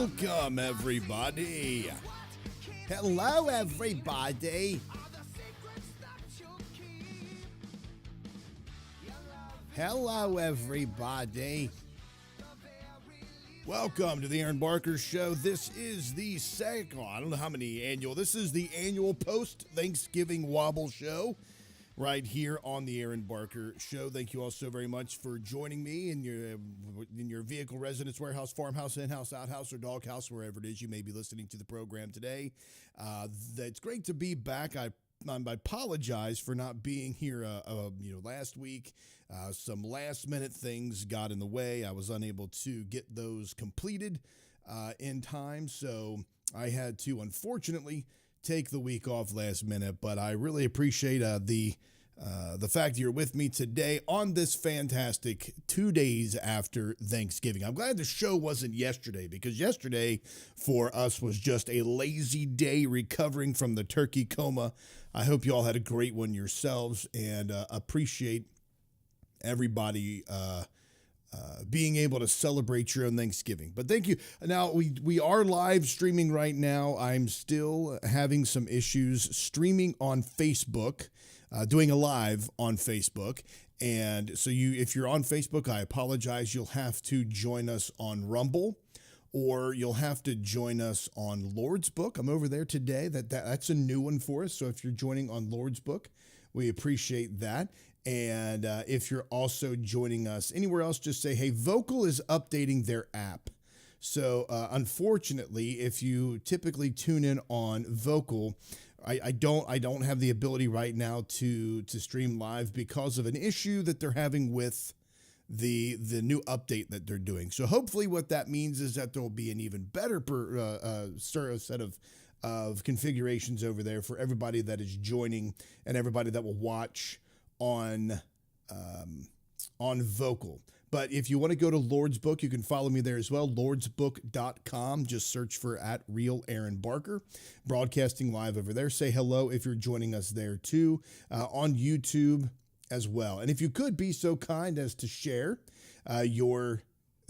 Welcome, everybody. Hello, everybody. Hello, everybody. Welcome to the Aaron Barker Show. This is the second, I don't know how many annual, this is the annual post-Thanksgiving Wobble Show right here on the Aaron Barker Show. Thank you all so very much for joining me in your vehicle, residence, warehouse, farmhouse, in-house, outhouse, or doghouse, wherever it is you may be listening to the program today. It's great to be back. I apologize for not being here last week. Some last-minute things got in the way. I was unable to get those completed in time, so I had to, unfortunately, take the week off last minute. But I really appreciate the fact you're with me today on this fantastic 2 days after Thanksgiving. I'm glad the show wasn't yesterday, because yesterday for us was just a lazy day recovering from the turkey coma. I hope you all had a great one yourselves, and appreciate everybody being able to celebrate your own Thanksgiving. But thank you. Now, we are live streaming right now. I'm still having some issues streaming on Facebook, doing a live on Facebook. And so if you're on Facebook, I apologize. You'll have to join us on Rumble, or you'll have to join us on Lord's Book. I'm over there today. That's a new one for us. So if you're joining on Lord's Book, we appreciate that. And if you're also joining us anywhere else, just say, hey, Vocal is updating their app. So unfortunately, if you typically tune in on Vocal, I don't have the ability right now to stream live because of an issue that they're having with the new update that they're doing. So hopefully what that means is that there will be an even better set of configurations over there for everybody that is joining and everybody that will watch on Vocal. But if you want to go to Lord's Book, you can follow me there as well, lordsbook.com. Just search for @RealAaronBarker, broadcasting live over there. Say hello if you're joining us there too, on YouTube as well. And if you could be so kind as to share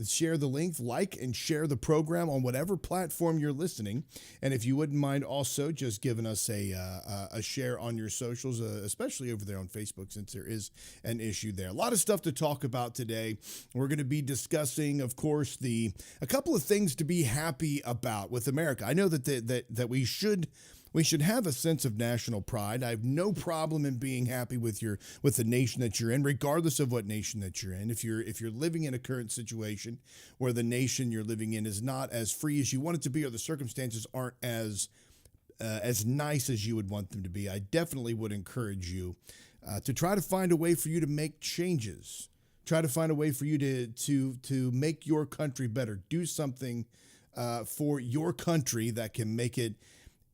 share the link, like and share the program on whatever platform you're listening. And if you wouldn't mind also just giving us a share on your socials, especially over there on Facebook, since there is an issue there. A lot of stuff to talk about today. We're going to be discussing, of course, a couple of things to be happy about with America. I know that we should have a sense of national pride. I have no problem in being happy with the nation that you're in, regardless of what nation that you're in. If you're living in a current situation where the nation you're living in is not as free as you want it to be, or the circumstances aren't as nice as you would want them to be, I definitely would encourage you to try to find a way for you to make changes. Try to find a way for you to make your country better. Do something for your country that can make it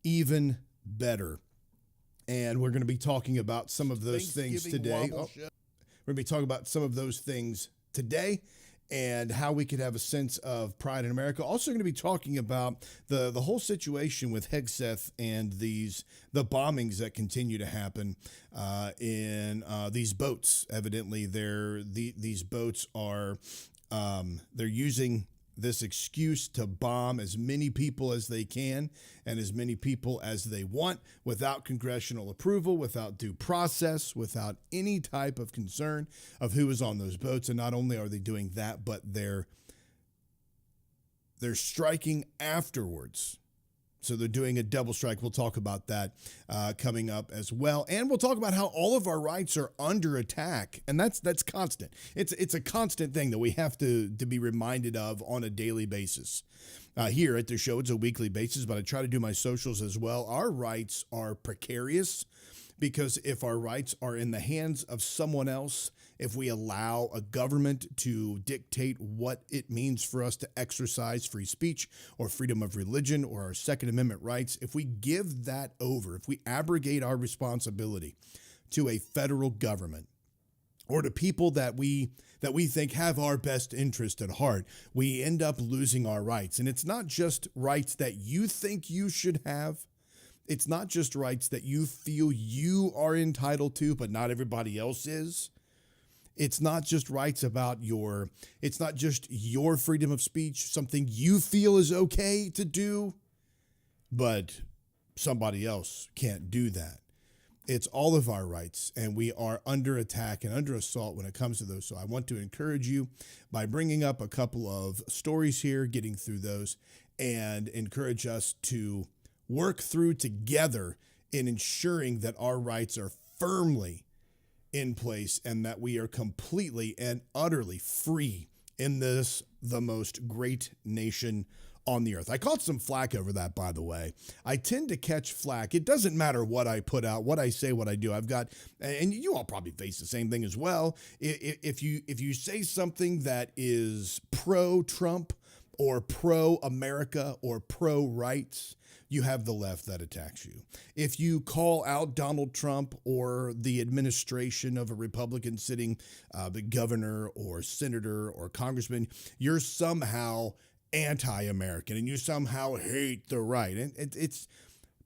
even better. And we're going to be talking about some of those things today. We're going to be talking about some of those things today and how we could have a sense of pride in America. Also going to be talking about the whole situation with Hegseth and the bombings that continue to happen in these boats. Evidently, these boats are they're using this excuse to bomb as many people as they can and as many people as they want without congressional approval, without due process, without any type of concern of who is on those boats. And not only are they doing that, but they're striking afterwards. So they're doing a double strike. We'll talk about that coming up as well. And we'll talk about how all of our rights are under attack. And that's constant. It's a constant thing that we have to be reminded of on a daily basis. Here at the show, it's a weekly basis, but I try to do my socials as well. Our rights are precarious because if our rights are in the hands of someone else, if we allow a government to dictate what it means for us to exercise free speech or freedom of religion or our Second Amendment rights, if we give that over, if we abrogate our responsibility to a federal government or to people that we think have our best interest at heart, we end up losing our rights. And it's not just rights that you think you should have. It's not just rights that you feel you are entitled to, but not everybody else is. It's not just rights about it's not just your freedom of speech, something you feel is okay to do, but somebody else can't do that. It's all of our rights, and we are under attack and under assault when it comes to those. So I want to encourage you by bringing up a couple of stories here, getting through those, and encourage us to work through together in ensuring that our rights are firmly in place and that we are completely and utterly free in this, the most great nation on the earth. I caught some flack over that, by the way. I tend to catch flack. It doesn't matter what I put out, what I say, what I do. I've got, and you all probably face the same thing as well. If you say something that is pro-Trump or pro-America or pro-rights, you have the left that attacks you. If you call out Donald Trump or the administration of a Republican sitting governor or senator or congressman, you're somehow anti-American and you somehow hate the right. And it's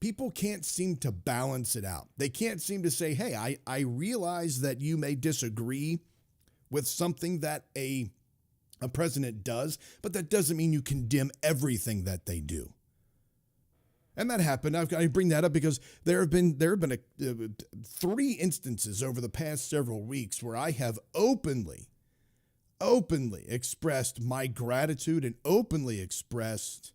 people can't seem to balance it out. They can't seem to say, hey, I realize that you may disagree with something that a president does, but that doesn't mean you condemn everything that they do. And that happened. I bring that up because there have been 3 instances over the past several weeks where I have openly expressed my gratitude and openly expressed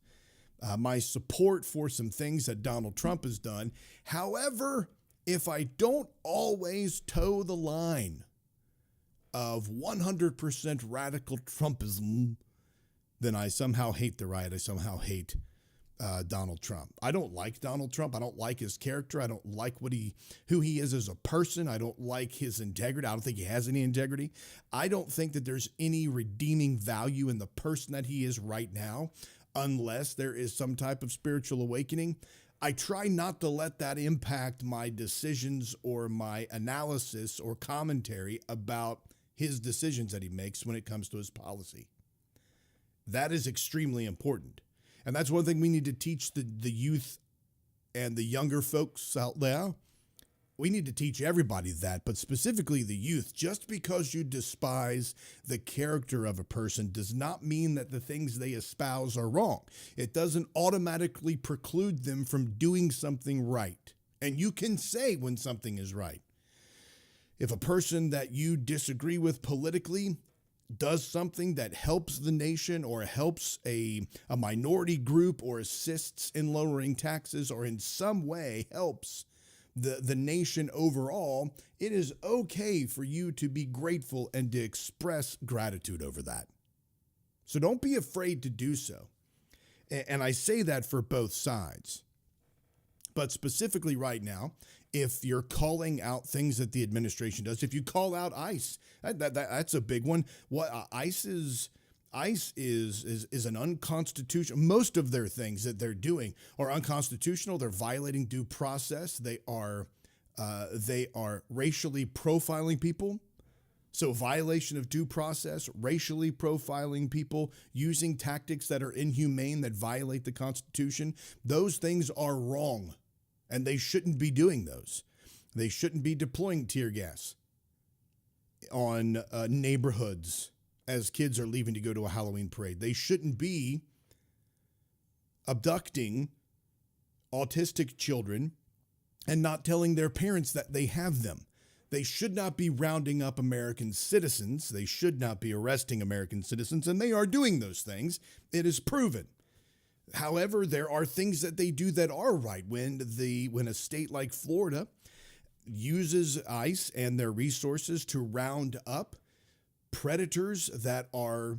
my support for some things that Donald Trump has done. However, if I don't always toe the line of 100% radical Trumpism, then I somehow hate the right. I somehow hate Donald Trump. I don't like Donald Trump. I don't like his character. I don't like who he is as a person. I don't like his integrity. I don't think he has any integrity. I don't think that there's any redeeming value in the person that he is right now, unless there is some type of spiritual awakening. I try not to let that impact my decisions or my analysis or commentary about his decisions that he makes when it comes to his policy. That is extremely important. And that's one thing we need to teach the youth and the younger folks out there. We need to teach everybody that, but specifically the youth. Just because you despise the character of a person does not mean that the things they espouse are wrong. It doesn't automatically preclude them from doing something right. And you can say when something is right. If a person that you disagree with politically does something that helps the nation or helps a minority group or assists in lowering taxes or in some way helps the nation overall, it is okay for you to be grateful and to express gratitude over that. So don't be afraid to do so. And I say that for both sides. But specifically right now, if you're calling out things that the administration does, if you call out ICE, that's a big one. What ICE is an unconstitutional. Most of their things that they're doing are unconstitutional. They're violating due process. They are racially profiling people. So violation of due process, racially profiling people, using tactics that are inhumane, that violate the Constitution. Those things are wrong. And they shouldn't be doing those. They shouldn't be deploying tear gas on neighborhoods as kids are leaving to go to a Halloween parade. They shouldn't be abducting autistic children and not telling their parents that they have them. They should not be rounding up American citizens. They should not be arresting American citizens, and they are doing those things. It is proven. However, there are things that they do that are right. When a state like Florida uses ICE and their resources to round up predators that are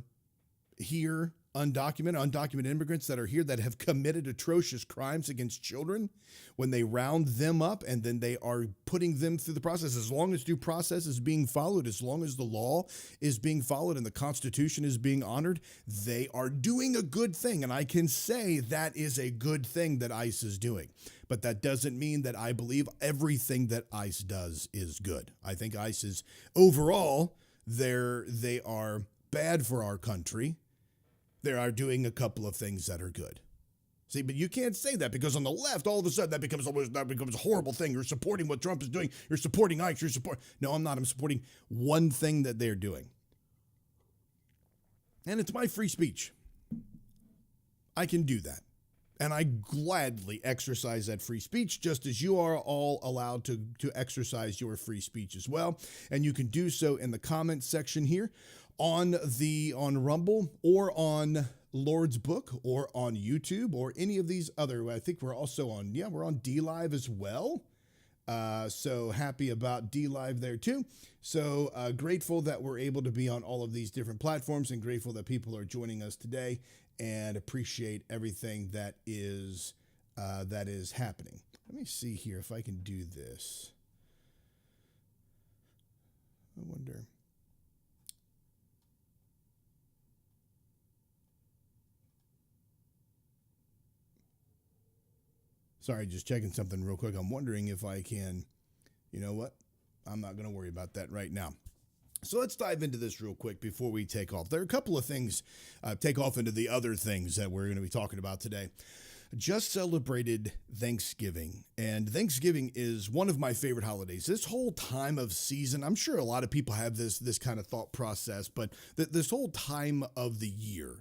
here, undocumented immigrants that are here that have committed atrocious crimes against children, when they round them up and then they are putting them through the process, as long as due process is being followed, as long as the law is being followed and the Constitution is being honored, they are doing a good thing. And I can say that is a good thing that ICE is doing. But that doesn't mean that I believe everything that ICE does is good. I think ICE is overall, they are bad for our country. They are doing a couple of things that are good. See, but you can't say that because on the left, all of a sudden, that becomes a horrible thing. You're supporting what Trump is doing. You're supporting ICE. No, I'm not. I'm supporting one thing that they're doing. And it's my free speech. I can do that. And I gladly exercise that free speech, just as you are all allowed to exercise your free speech as well. And you can do so in the comments section here on Rumble or on Lord's Book or on YouTube or any of these other. I think we're also on, we're on D Live as well. So happy about D Live there too. So grateful that we're able to be on all of these different platforms, and grateful that people are joining us today, and appreciate everything that is happening. Let me see here if I can do this. I wonder. Sorry, just checking something real quick. I'm wondering if I can, you know what? I'm not going to worry about that right now. So let's dive into this real quick before we take off. There are a couple of things, take off into the other things that we're going to be talking about today. Just celebrated Thanksgiving, and Thanksgiving is one of my favorite holidays. This whole time of season, I'm sure a lot of people have this kind of thought process, but this whole time of the year,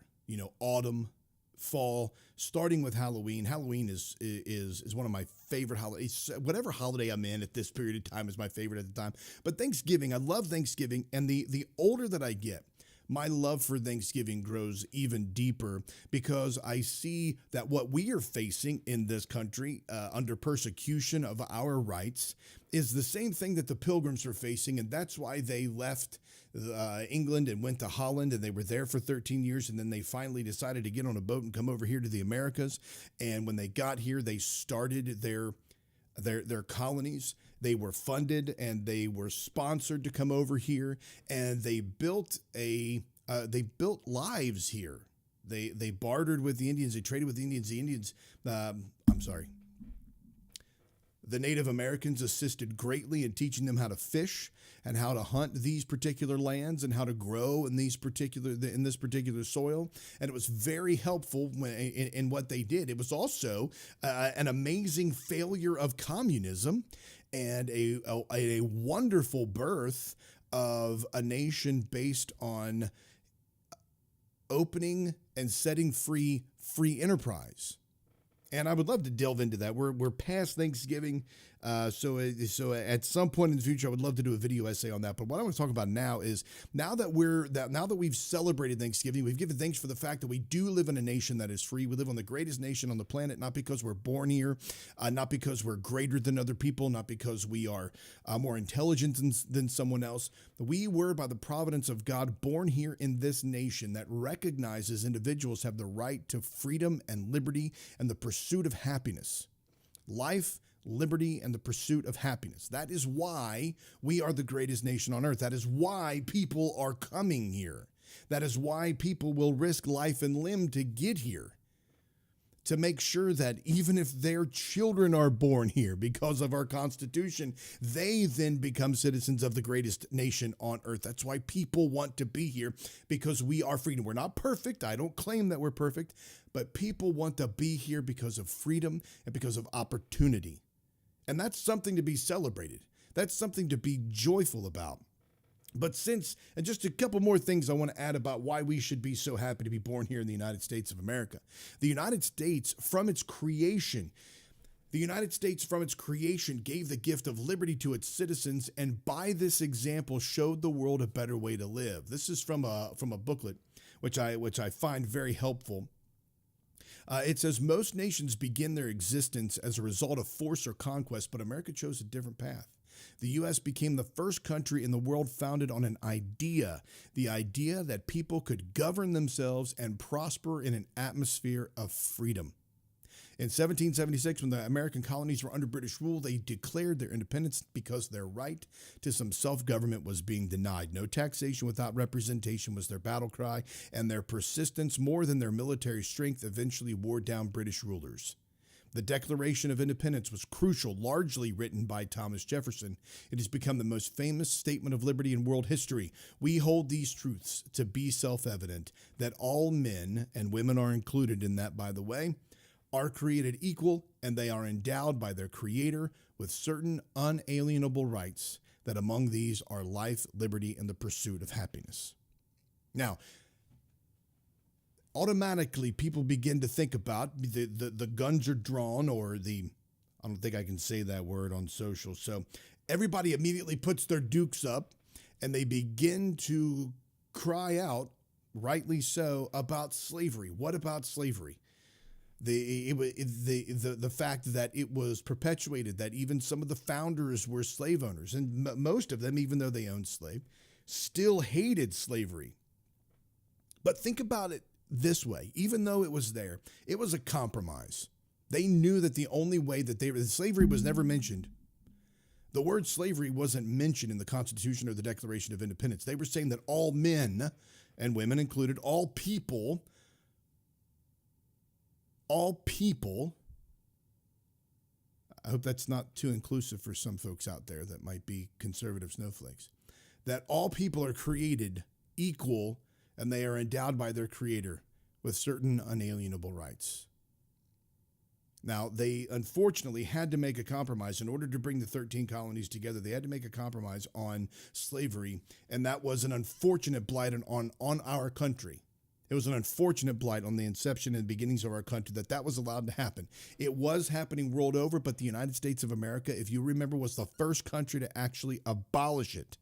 autumn, fall, starting with Halloween. Halloween is one of my favorite holidays. Whatever holiday I'm in at this period of time is my favorite at the time. But Thanksgiving, I love Thanksgiving, and the older that I get, my love for Thanksgiving grows even deeper, because I see that what we are facing in this country under persecution of our rights is the same thing that the Pilgrims are facing, and that's why they left England and went to Holland, and they were there for 13 years, and then they finally decided to get on a boat and come over here to the Americas. And when they got here, they started their colonies. They were funded and they were sponsored to come over here, and they built lives here. They bartered with the Indians. They traded with the Indians. The Native Americans assisted greatly in teaching them how to fish and how to hunt these particular lands and how to grow in this particular soil. And it was very helpful in what they did. It was also an amazing failure of communism and a wonderful birth of a nation based on opening and setting free enterprise. And I would love to delve into that. We're past Thanksgiving, so at some point in the future, I would love to do a video essay on that. But what I want to talk about now is now that we've celebrated Thanksgiving, we've given thanks for the fact that we do live in a nation that is free. We live on the greatest nation on the planet, not because we're born here, not because we're greater than other people, not because we are more intelligent than someone else. We were, by the providence of God, born here in this nation that recognizes individuals have the right to freedom and liberty and the pursuit of happiness. Life, liberty, and the pursuit of happiness. That is why we are the greatest nation on earth. That is why people are coming here. That is why people will risk life and limb to get here, to make sure that even if their children are born here because of our Constitution, they then become citizens of the greatest nation on earth. That's why people want to be here, because we are freedom. We're not perfect. I don't claim that we're perfect, but people want to be here because of freedom and because of opportunity. And that's something to be celebrated. That's something to be joyful about. But and just a couple more things I want to add about why we should be so happy to be born here in the United States of America. The United States, from its creation, gave the gift of liberty to its citizens, and by this example showed the world a better way to live. This is from a booklet, which I find very helpful. It says, most nations begin their existence as a result of force or conquest, but America chose a different path. The U.S. became the first country in the world founded on an idea, the idea that people could govern themselves and prosper in an atmosphere of freedom. In 1776, when the American colonies were under British rule, they declared their independence because their right to some self-government was being denied. No taxation without representation was their battle cry, and their persistence, more than their military strength, eventually wore down British rulers. The Declaration of Independence was crucial, largely written by Thomas Jefferson. It has become the most famous statement of liberty in world history. We hold these truths to be self-evident, that all men, and women are included in that, by the way, are created equal, and they are endowed by their Creator with certain unalienable rights, that among these are life, liberty, and the pursuit of happiness. Now, automatically people begin to think about the guns are drawn, or I don't think I can say that word on social. So everybody immediately puts their dukes up and they begin to cry out, rightly so, about slavery. What about slavery? The fact that it was perpetuated, that even some of the founders were slave owners, and most of them, even though they owned slave, still hated slavery. But think about it this way. Even though it was there, it was a compromise. They knew that the only way that slavery was never mentioned. The word slavery wasn't mentioned in the Constitution or the Declaration of Independence. They were saying that all men, and women included, all people, I hope that's not too inclusive for some folks out there that might be conservative snowflakes, that all people are created equal and they are endowed by their Creator with certain unalienable rights. Now, they unfortunately had to make a compromise. In order to bring the 13 colonies together, they had to make a compromise on slavery, and that was an unfortunate blight on our country. It was an unfortunate blight on the inception and beginnings of our country that was allowed to happen. It was happening world over, but the United States of America, if you remember, was the first country to actually abolish it.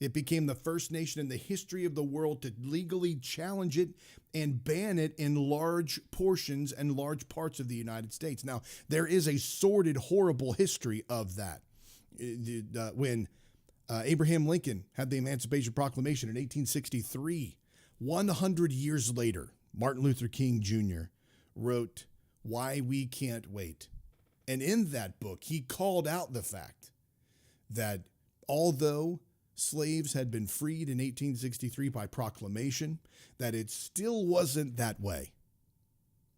It became the first nation in the history of the world to legally challenge it and ban it in large portions and large parts of the United States. Now, there is a sordid, horrible history of that. When Abraham Lincoln had the Emancipation Proclamation in 1863, 100 years later, Martin Luther King Jr. wrote Why We Can't Wait. And in that book, he called out the fact that although slaves had been freed in 1863 by proclamation, that it still wasn't that way.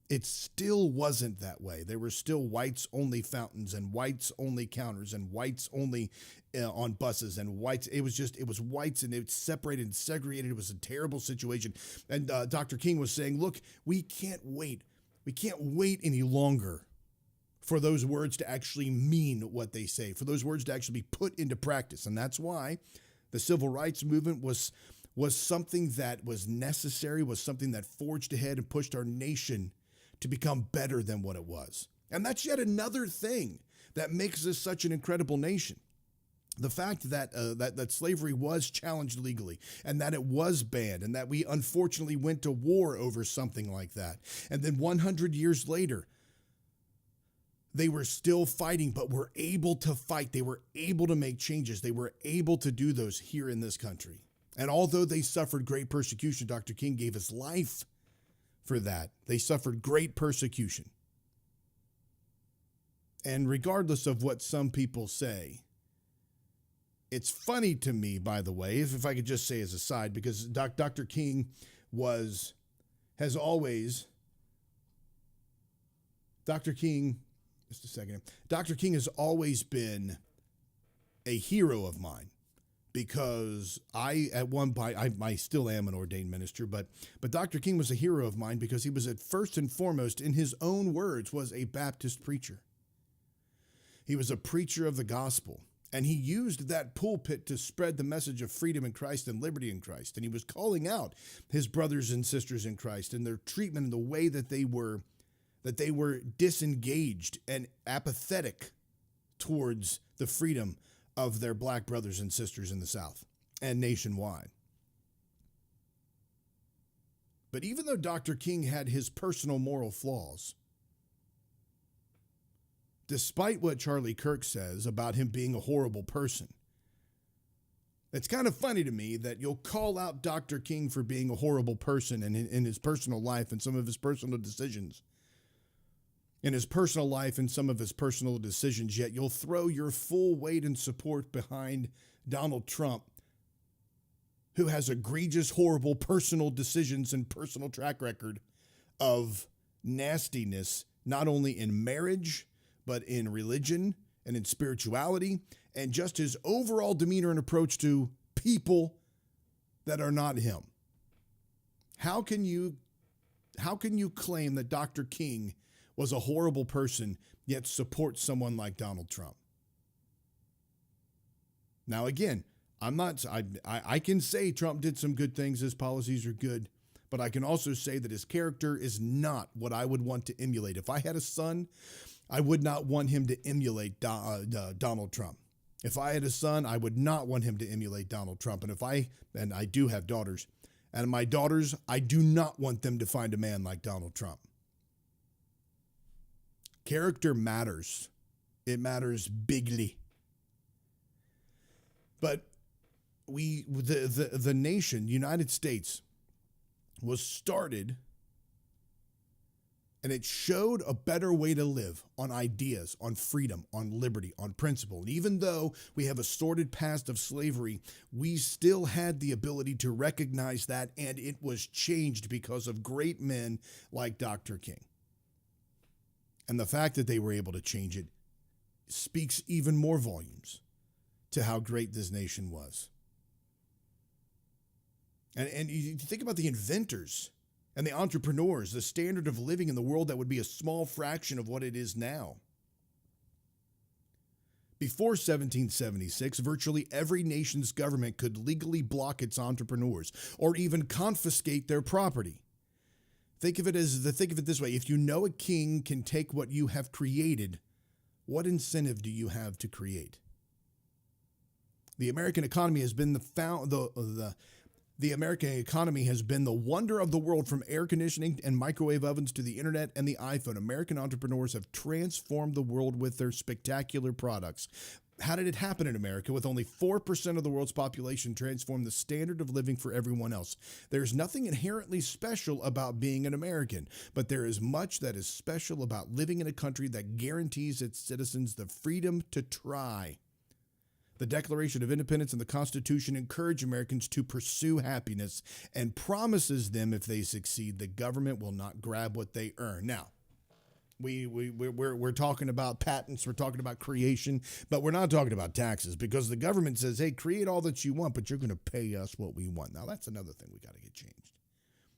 It still wasn't that way. There were still whites-only fountains and whites-only counters and whites-only on buses and whites. It was whites, and it separated and segregated. It was a terrible situation. And Dr. King was saying, look, we can't wait. We can't wait any longer for those words to actually mean what they say, for those words to actually be put into practice. And that's why the civil rights movement was something that was necessary, was something that forged ahead and pushed our nation to become better than what it was. And that's yet another thing that makes us such an incredible nation. The fact that that slavery was challenged legally, and that it was banned, and that we unfortunately went to war over something like that. And then 100 years later, they were still fighting, but were able to fight. They were able to make changes. They were able to do those here in this country. And although they suffered great persecution, Dr. King gave his life for that. They suffered great persecution. And regardless of what some people say, it's funny to me, by the way, if I could just say as a side, because Dr. King has always been a hero of mine, because I still am an ordained minister, but Dr. King was a hero of mine because he was, at first and foremost, in his own words, was a Baptist preacher. He was a preacher of the gospel, and he used that pulpit to spread the message of freedom in Christ and liberty in Christ. And he was calling out his brothers and sisters in Christ and their treatment and the way that they were disengaged and apathetic towards the freedom of their black brothers and sisters in the South and nationwide. But even though Dr. King had his personal moral flaws, despite what Charlie Kirk says about him being a horrible person, it's kind of funny to me that you'll call out Dr. King for being a horrible person in his personal life and some of his personal decisions. In his personal life and some of his personal decisions, yet you'll throw your full weight and support behind Donald Trump, who has egregious, horrible personal decisions and personal track record of nastiness, not only in marriage, but in religion and in spirituality, and just his overall demeanor and approach to people that are not him. How can you you claim that Dr. King was a horrible person yet support someone like Donald Trump? Now, again, I can say Trump did some good things. His policies are good, but I can also say that his character is not what I would want to emulate. If I had a son, I would not want him to emulate Donald Trump. If I had a son, I would not want him to emulate Donald Trump. And I do have daughters, and my daughters, I do not want them to find a man like Donald Trump. Character matters. It matters bigly. But the nation, United States, was started, and it showed a better way to live on ideas, on freedom, on liberty, on principle. And even though we have a sordid past of slavery, we still had the ability to recognize that, and it was changed because of great men like Dr. King. And the fact that they were able to change it speaks even more volumes to how great this nation was. And you think about the inventors and the entrepreneurs, the standard of living in the world that would be a small fraction of what it is now. Before 1776, virtually every nation's government could legally block its entrepreneurs or even confiscate their property. Think of it this way. If you know a king can take what you have created, what incentive do you have to create? The American economy has been the American economy has been the wonder of the world, from air conditioning and microwave ovens to the internet and the iPhone. American entrepreneurs have transformed the world with their spectacular products. How did it happen in America? With only 4% of the world's population transform the standard of living for everyone else. There's nothing inherently special about being an American, but there is much that is special about living in a country that guarantees its citizens the freedom to try. The Declaration of Independence and the Constitution encourage Americans to pursue happiness and promises them, if they succeed, the government will not grab what they earn. Now, we're talking about patents, we're talking about creation, but we're not talking about taxes, because the government says, hey, create all that you want, but you're going to pay us what we want. Now, that's another thing we got to get changed.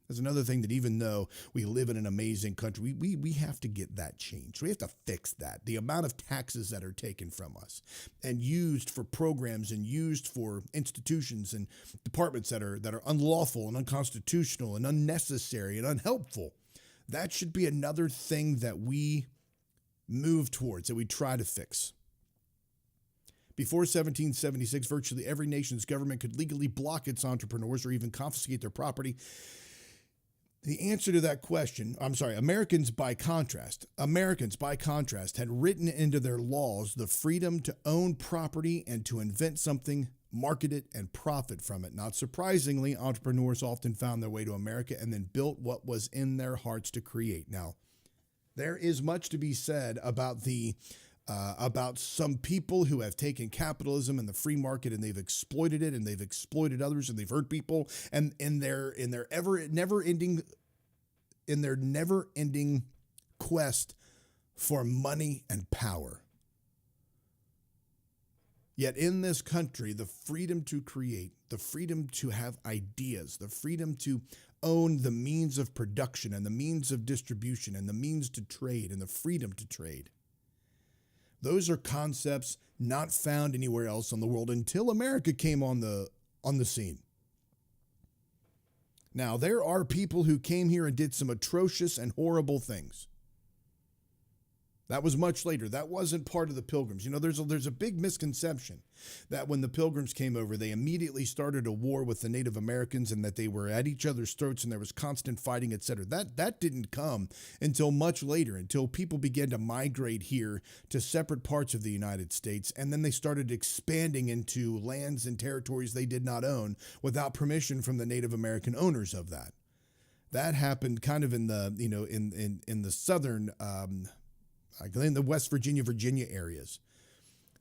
That's another thing that, even though we live in an amazing country, we have to get that changed. We have to fix that. The amount of taxes that are taken from us and used for programs and used for institutions and departments that are unlawful and unconstitutional and unnecessary and unhelpful. That should be another thing that we move towards, that we try to fix. Before 1776, virtually every nation's government could legally block its entrepreneurs or even confiscate their property. The answer to that question, Americans by contrast had written into their laws the freedom to own property and to invent something, market it, and profit from it. Not surprisingly, entrepreneurs often found their way to America and then built what was in their hearts to create. Now, there is much to be said about some people who have taken capitalism and the free market, and they've exploited it, and they've exploited others, and they've hurt people, and in their never ending quest for money and power. Yet in this country, the freedom to create, the freedom to have ideas, the freedom to own the means of production and the means of distribution and the means to trade and the freedom to trade, those are concepts not found anywhere else in the world until America came on the scene. Now, there are people who came here and did some atrocious and horrible things. That was much later. That wasn't part of the Pilgrims. You know, there's a big misconception that when the Pilgrims came over, they immediately started a war with the Native Americans and that they were at each other's throats and there was constant fighting, etc. That didn't come until much later, until people began to migrate here to separate parts of the United States, and then they started expanding into lands and territories they did not own without permission from the Native American owners of that. That happened kind of in the, in the southern in the West Virginia areas.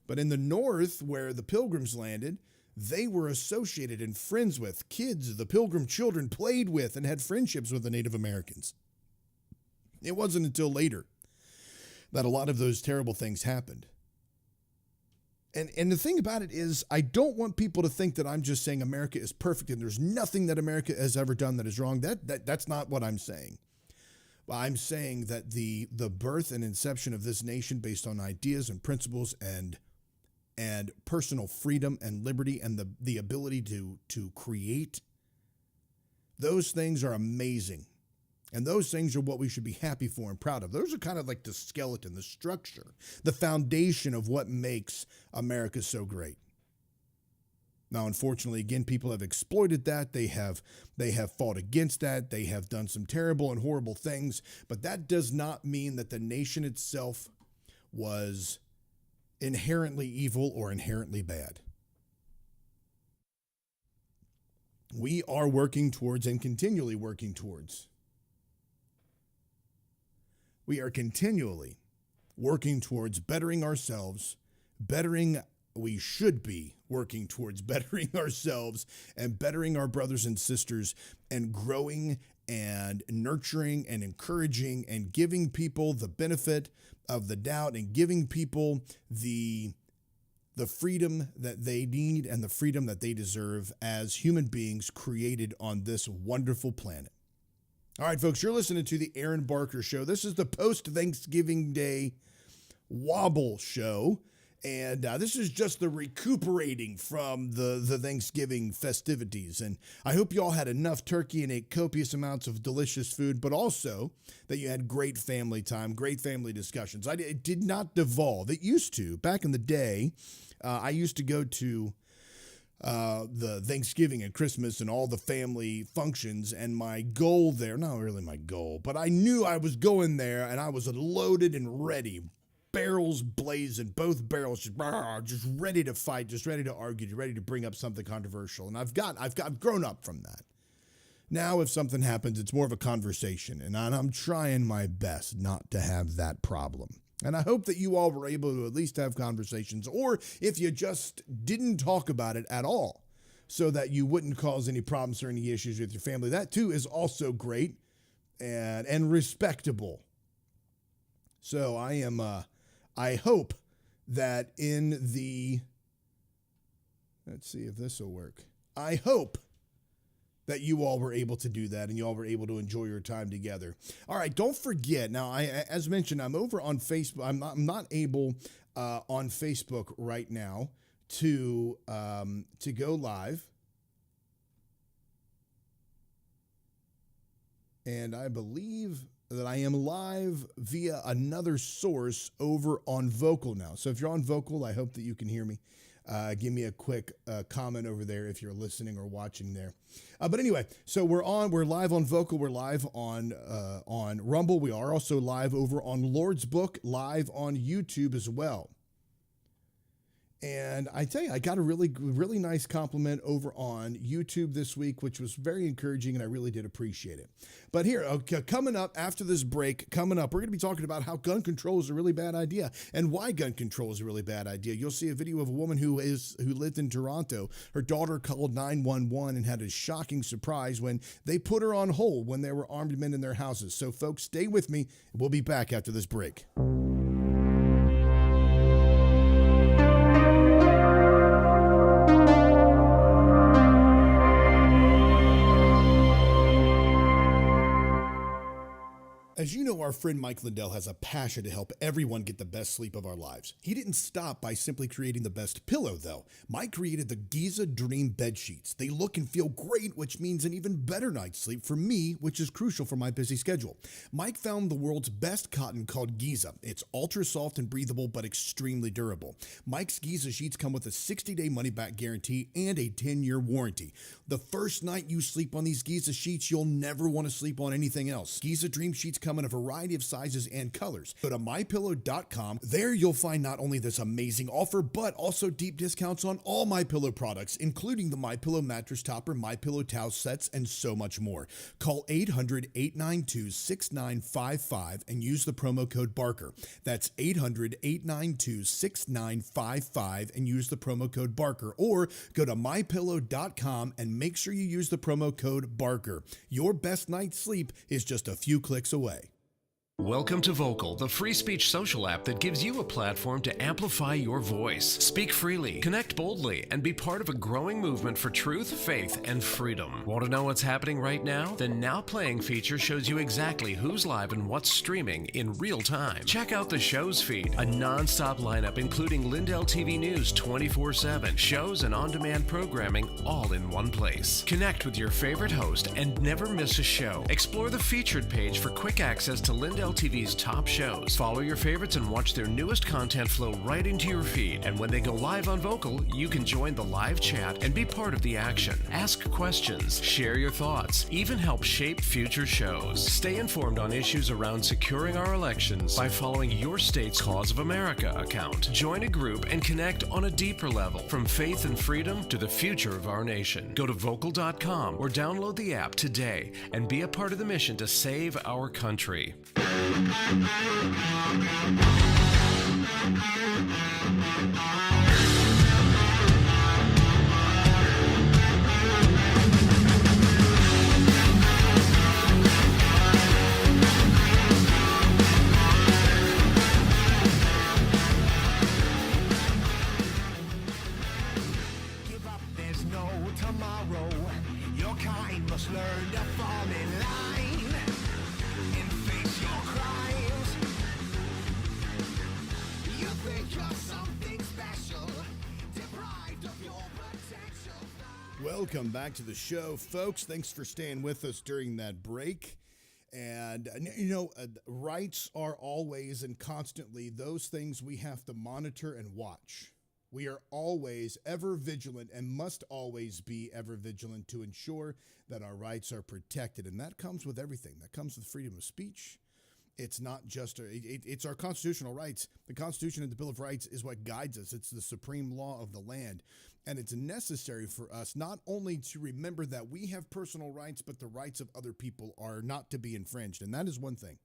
But in the north, where the Pilgrims landed, they were associated and friends with kids the Pilgrim children played with and had friendships with the Native Americans. It wasn't until later that a lot of those terrible things happened. And the thing about it is, I don't want people to think that I'm just saying America is perfect and there's nothing that America has ever done that is wrong. That's not what I'm saying. I'm saying that the birth and inception of this nation based on ideas and principles and personal freedom and liberty and the ability to create, those things are amazing. And those things are what we should be happy for and proud of. Those are kind of like the skeleton, the structure, the foundation of what makes America so great. Now, unfortunately, again, people have exploited that. They have fought against that. They have done some terrible and horrible things. But that does not mean that the nation itself was inherently evil or inherently bad. We are working towards and continually working towards. We are continually working towards bettering ourselves, we should be working towards bettering ourselves and bettering our brothers and sisters and growing and nurturing and encouraging and giving people the benefit of the doubt and giving people the freedom that they need and the freedom that they deserve as human beings created on this wonderful planet. All right, folks, you're listening to the Aaron Barker Show. This is the post-Thanksgiving Day Wobble Show, and this is just the recuperating from the Thanksgiving festivities. And I hope you all had enough turkey and ate copious amounts of delicious food, but also that you had great family time, great family discussions. It did not devolve. It used to. Back in the day, I used to go to the Thanksgiving and Christmas and all the family functions, and my goal there, not really my goal, but I knew I was going there and I was loaded and ready, barrels blazing, both barrels just ready to fight, just ready to argue, just ready to bring up something controversial. And I've grown up from that. Now, if something happens, it's more of a conversation, and I'm trying my best not to have that problem. And I hope that you all were able to at least have conversations, or if you just didn't talk about it at all, so that you wouldn't cause any problems or any issues with your family. That too is also great and respectable. So I hope that let's see if this will work. I hope that you all were able to do that and you all were able to enjoy your time together. All right, don't forget. Now, as mentioned, I'm over on Facebook. I'm not able on Facebook right now to go live. And I believe that I am live via another source over on Vocal now. So if you're on Vocal, I hope that you can hear me. Give me a quick comment over there if you're listening or watching there. But anyway, so we're live on Vocal. We're live on Rumble. We are also live over on Lord's Book, live on YouTube as well. And I tell you, I got a really, really nice compliment over on YouTube this week, which was very encouraging, and I really did appreciate it. But here, coming up after this break, we're going to be talking about how gun control is a really bad idea and why gun control is a really bad idea. You'll see a video of a woman who lived in Toronto. Her daughter called 911 and had a shocking surprise when they put her on hold when there were armed men in their houses. So, folks, stay with me. We'll be back after this break. As you know, our friend Mike Lindell has a passion to help everyone get the best sleep of our lives. He didn't stop by simply creating the best pillow, though. Mike created the Giza Dream bed sheets. They look and feel great, which means an even better night's sleep for me, which is crucial for my busy schedule. Mike found the world's best cotton called Giza. It's ultra soft and breathable, but extremely durable. Mike's Giza sheets come with a 60-day money-back guarantee and a 10-year warranty. The first night you sleep on these Giza sheets, you'll never want to sleep on anything else. Giza Dream sheets come in a variety of sizes and colors. Go to mypillow.com. There you'll find not only this amazing offer, but also deep discounts on all MyPillow products, including the MyPillow mattress topper, MyPillow towel sets, and so much more. Call 800-892-6955 and use the promo code Barker. That's 800-892-6955 and use the promo code Barker. Or go to mypillow.com and make sure you use the promo code Barker. Your best night's sleep is just a few clicks away. Welcome to Vocal, the free speech social app that gives you a platform to amplify your voice. Speak freely, connect boldly, and be part of a growing movement for truth, faith, and freedom. Want to know what's happening right now? The Now Playing feature shows you exactly who's live and what's streaming in real time. Check out the show's feed, a non-stop lineup including Lindell TV News 24/7, shows and on-demand programming all in one place. Connect with your favorite host and never miss a show. Explore the featured page for quick access to Lindell TV's top shows. Follow your favorites and watch their newest content flow right into your feed. And when they go live on Vocal, you can join the live chat and be part of the action. Ask questions, share your thoughts, even help shape future shows. Stay informed on issues around securing our elections by following your state's Cause of America account. Join a group and connect on a deeper level, from faith and freedom to the future of our nation. Go to vocal.com or download the app today and be a part of the mission to save our country. Give up, there's no tomorrow. Your kind must learn to fall in line and face your crimes. You think you're something special, deprived of your potential. Welcome back to the show, folks. Thanks for staying with us during that break. And, rights are always and constantly those things we have to monitor and watch. We are always ever vigilant and must always be ever vigilant to ensure that our rights are protected. And that comes with everything. That comes with freedom of speech. It's not just, it's our constitutional rights. The Constitution and the Bill of Rights is what guides us. It's the supreme law of the land. And it's necessary for us not only to remember that we have personal rights, but the rights of other people are not to be infringed. And that is one thing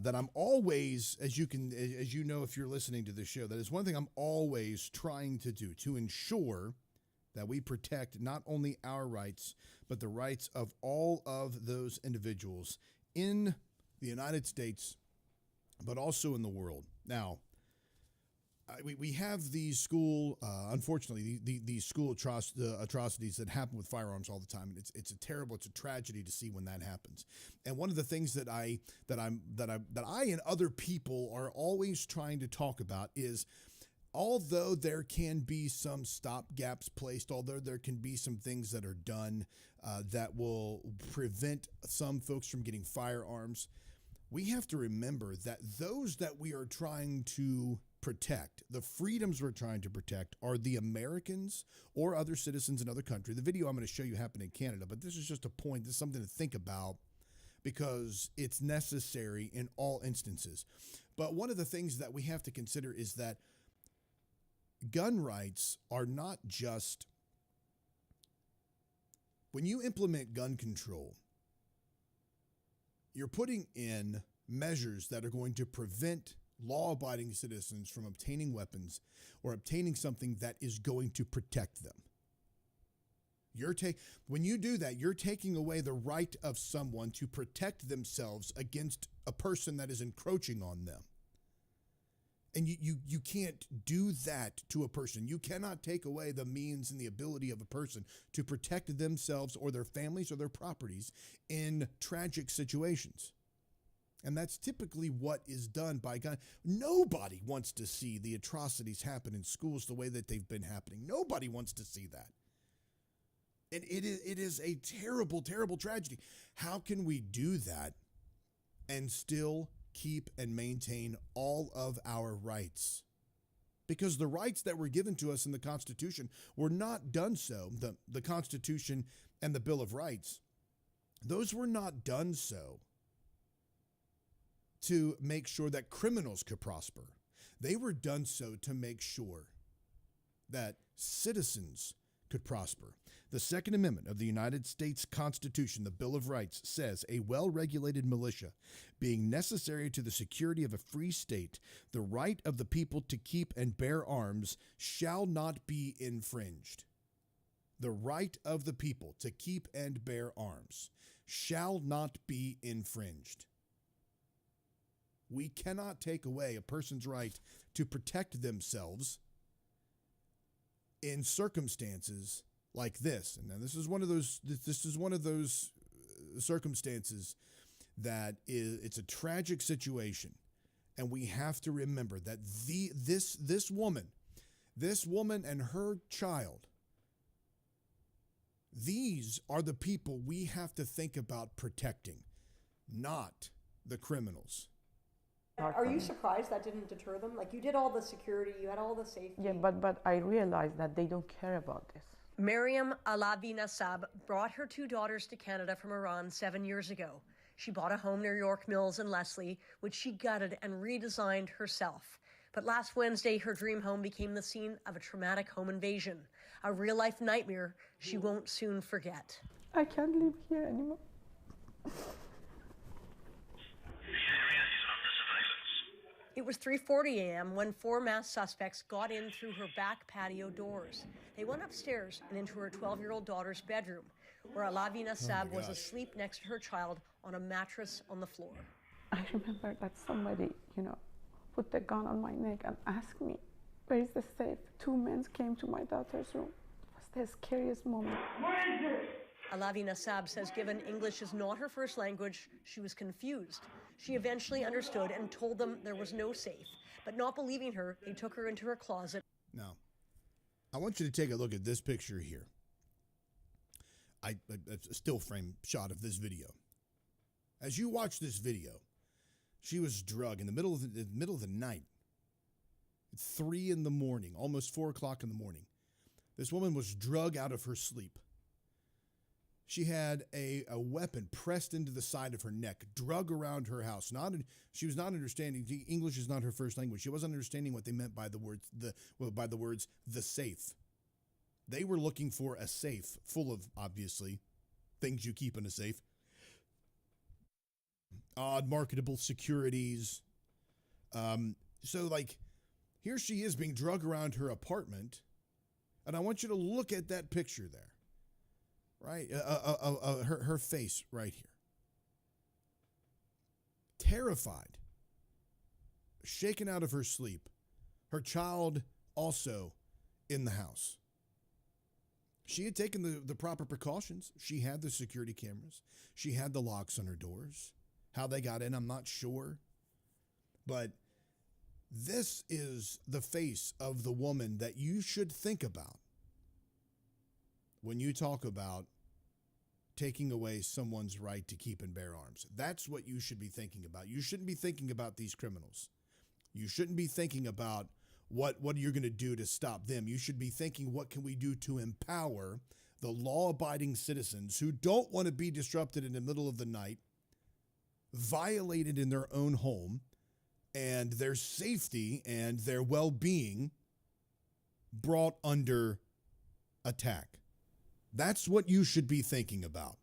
that I'm always, as you know, if you're listening to this show, that is one thing I'm always trying to do, to ensure that we protect not only our rights, but the rights of all of those individuals in the United States, but also in the world. Now, we have these school, unfortunately, these school atrocities that happen with firearms all the time. And it's a tragedy to see when that happens. And one of the things that I and other people are always trying to talk about is, although there can be some stopgaps placed, although there can be some things that are done that will prevent some folks from getting firearms, we have to remember that those that we are trying to protect, the freedoms we're trying to protect, are the Americans or other citizens in other countries. The video I'm going to show you happened in Canada, but this is just a point. This is something to think about because it's necessary in all instances. But one of the things that we have to consider is that gun rights are not just, when you implement gun control, you're putting in measures that are going to prevent law-abiding citizens from obtaining weapons or obtaining something that is going to protect them. When you do that, you're taking away the right of someone to protect themselves against a person that is encroaching on them. And you can't do that to a person. You cannot take away the means and the ability of a person to protect themselves or their families or their properties in tragic situations. And that's typically what is done by gun. Nobody wants to see the atrocities happen in schools the way that they've been happening. Nobody wants to see that. And it is a terrible, terrible tragedy. How can we do that and still keep and maintain all of our rights? Because the rights that were given to us in the Constitution were not done so. The Constitution and the Bill of Rights, those were not done so to make sure that criminals could prosper. They were done so to make sure that citizens could prosper. The Second Amendment of the United States Constitution, the Bill of Rights, says a well-regulated militia, being necessary to the security of a free state, the right of the people to keep and bear arms shall not be infringed. The right of the people to keep and bear arms shall not be infringed. We cannot take away a person's right to protect themselves in circumstances like this. And now this is one of those circumstances that it's a tragic situation. And we have to remember that this woman and her child, these are the people we have to think about protecting, not the criminals. Are you surprised that didn't deter them? Like, you did all the security, you had all the safety. Yeah, but I realized that they don't care about this. Mariam Alavi Nassab brought her 2 daughters to Canada from Iran 7 years ago. She bought a home near York Mills in Leslie, which she gutted and redesigned herself. But last Wednesday, her dream home became the scene of a traumatic home invasion, a real-life nightmare she won't soon forget. I can't live here anymore. It was 3:40 a.m. when 4 masked suspects got in through her back patio doors. They went upstairs and into her 12-year-old daughter's bedroom, where Alavi Nassab was asleep next to her child on a mattress on the floor. I remember that somebody, put the gun on my neck and asked me, where is the safe? 2 men came to my daughter's room. It was the scariest moment. Alavi Nassab says given English is not her first language, she was confused. She eventually understood and told them there was no safe. But not believing her, they took her into her closet. Now, I want you to take a look at this picture here. A still frame shot of this video. As you watch this video, she was drugged in the middle of the night. 3 in the morning, almost 4 o'clock in the morning. This woman was drugged out of her sleep. She had a weapon pressed into the side of her neck, drug around her house. She was not understanding. English is not her first language. She wasn't understanding what they meant by the words the safe. They were looking for a safe full of, obviously, things you keep in a safe. Odd marketable securities. So here she is being drugged around her apartment. And I want you to look at that picture there. Right? Her face right here. Terrified. Shaken out of her sleep. Her child also in the house. She had taken the proper precautions. She had the security cameras. She had the locks on her doors. How they got in, I'm not sure. But this is the face of the woman that you should think about when you talk about taking away someone's right to keep and bear arms. That's what you should be thinking about. You shouldn't be thinking about these criminals. You shouldn't be thinking about what you're going to do to stop them. You should be thinking, what can we do to empower the law-abiding citizens who don't want to be disrupted in the middle of the night, violated in their own home, and their safety and their well-being brought under attack. That's what you should be thinking about.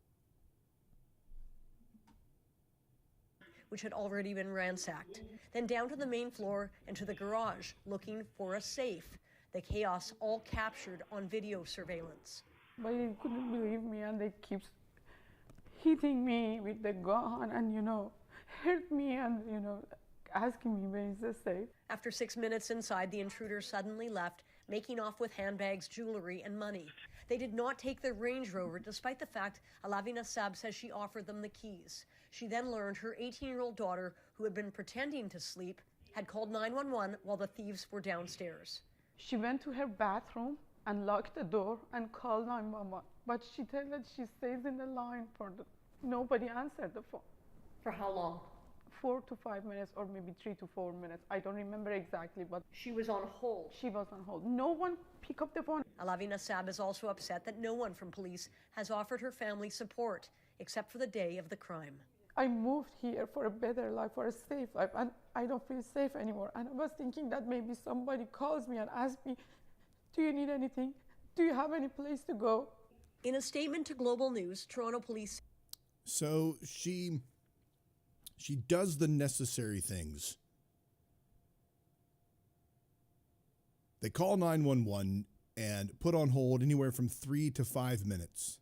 Which had already been ransacked. Then down to the main floor and to the garage, looking for a safe. The chaos all captured on video surveillance. But they couldn't believe me, and they keep hitting me with the gun and, hurt me and, asking me where is the safe. After 6 minutes inside, the intruder suddenly left, making off with handbags, jewelry, and money. They did not take their Range Rover, despite the fact Alavi Nassab says she offered them the keys. She then learned her 18-year-old daughter, who had been pretending to sleep, had called 911 while the thieves were downstairs. She went to her bathroom and locked the door and called 911. But she said that she stays in the line nobody answered the phone. For how long? 4 to 5 minutes, or maybe 3 to 4 minutes. I don't remember exactly, but She was on hold. she was on hold. No one picked up the phone. Alavi Nassab is also upset that no one from police has offered her family support, except for the day of the crime. I moved here for a better life, for a safe life, and I don't feel safe anymore. And I was thinking that maybe somebody calls me and asks me, do you need anything? Do you have any place to go? In a statement to Global News, Toronto police. So she does the necessary things. They call 911 and put on hold anywhere from 3 to 5 minutes.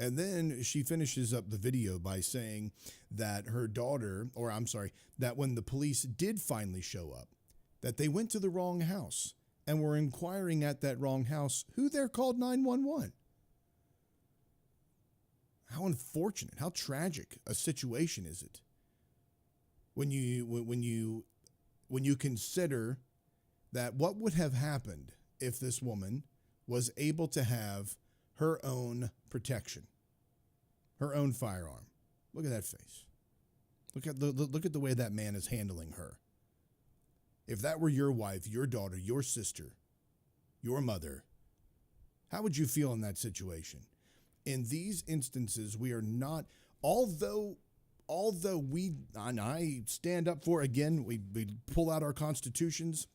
And then she finishes up the video by saying that her daughter, or I'm sorry, that when the police did finally show up, that they went to the wrong house and were inquiring at that wrong house who there called 911. How unfortunate, how tragic a situation is it when you consider that what would have happened if this woman was able to have her own protection, her own firearm. Look at that face. Look at the way that man is handling her. If that were your wife, your daughter, your sister, your mother, how would you feel in that situation? In these instances, we are not, although we, and I stand up for, again, we pull out our constitutions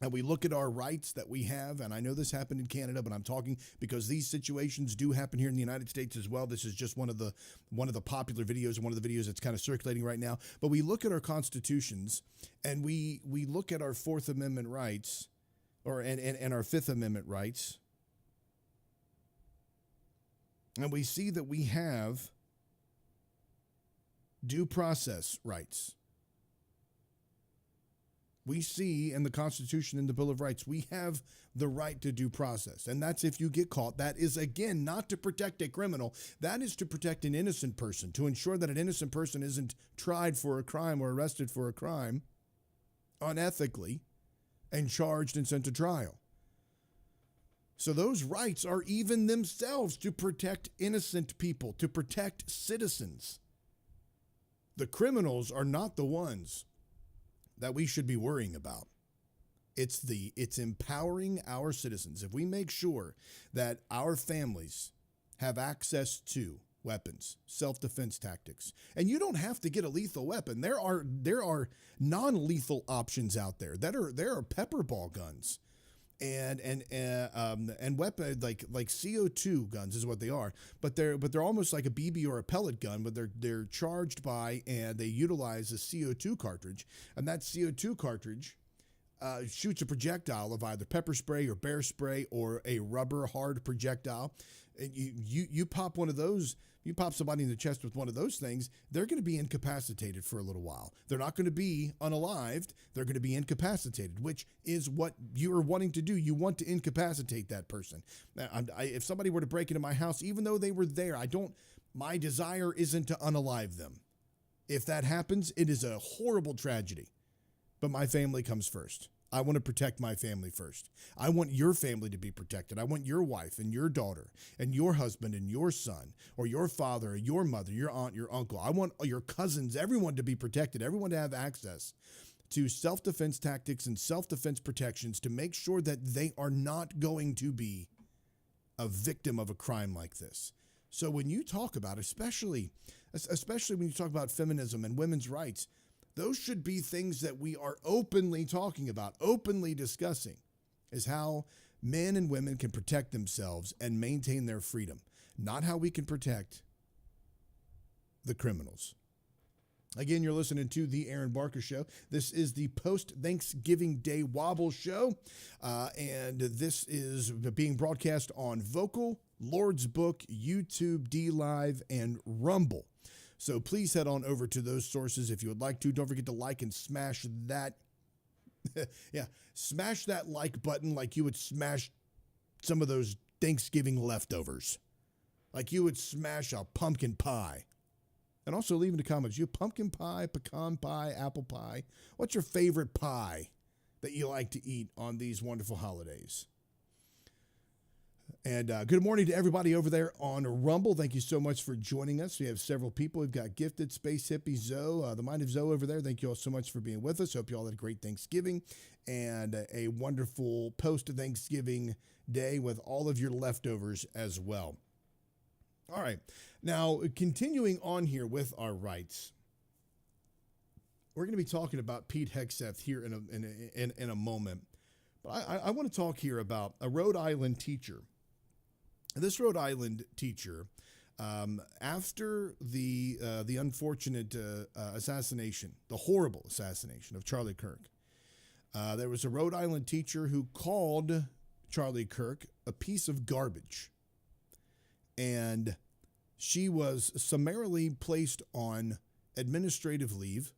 and we look at our rights that we have, and I know this happened in Canada, but I'm talking because these situations do happen here in the United States as well. This is just one of the popular videos and one of the videos that's kind of circulating right now. But we look at our constitutions and we look at our Fourth Amendment rights, and our Fifth Amendment rights, and we see that we have due process rights. We see in the Constitution and the Bill of Rights, we have the right to due process. And that's if you get caught. That is, again, not to protect a criminal. That is to protect an innocent person, to ensure that an innocent person isn't tried for a crime or arrested for a crime unethically and charged and sent to trial. So those rights are even themselves to protect innocent people, to protect citizens. The criminals are not the ones that we should be worrying about. It's empowering our citizens. If we make sure that our families have access to weapons, self-defense tactics, and you don't have to get a lethal weapon. There are non-lethal options out there. There are pepper ball guns. And weapon like CO2 guns is what they are, but they're almost like a BB or a pellet gun, but they're charged by and they utilize a CO2 cartridge, and that CO2 cartridge shoots a projectile of either pepper spray or bear spray or a rubber hard projectile. And you pop one of those. You pop somebody in the chest with one of those things, they're going to be incapacitated for a little while. They're not going to be unalived. They're going to be incapacitated, which is what you are wanting to do. You want to incapacitate that person. Now, if somebody were to break into my house, even though they were there, my desire isn't to unalive them. If that happens, it is a horrible tragedy. But my family comes first. I want to protect my family first. I want your family to be protected. I want your wife and your daughter and your husband and your son or your father or your mother, your aunt, your uncle. I want your cousins, everyone to be protected, everyone to have access to self-defense tactics and self-defense protections to make sure that they are not going to be a victim of a crime like this. So when you talk about, especially when you talk about feminism and women's rights, those should be things that we are openly talking about, openly discussing, is how men and women can protect themselves and maintain their freedom, not how we can protect the criminals. Again, you're listening to The Aaron Barker Show. This is the post-Thanksgiving Day Wobble Show, and this is being broadcast on Vocal, Lord's Book, YouTube, D-Live, and Rumble. So please head on over to those sources if you would like to. Don't forget to like and smash that. Smash that like button like you would smash some of those Thanksgiving leftovers. Like you would smash a pumpkin pie. And also leave in the comments, you pumpkin pie, pecan pie, apple pie. What's your favorite pie that you like to eat on these wonderful holidays? And good morning to everybody over there on Rumble. Thank you so much for joining us. We have several people. We've got Gifted, Space Hippie, Zoe, the Mind of Zoe over there. Thank you all so much for being with us. Hope you all had a great Thanksgiving and a wonderful post-Thanksgiving day with all of your leftovers as well. All right. Now, continuing on here with our rights, we're going to be talking about Pete Hegseth here in a moment. But I want to talk here about a Rhode Island teacher. This Rhode Island teacher, after the unfortunate assassination, the horrible assassination of Charlie Kirk, there was a Rhode Island teacher who called Charlie Kirk a piece of garbage. And She was summarily placed on administrative leave.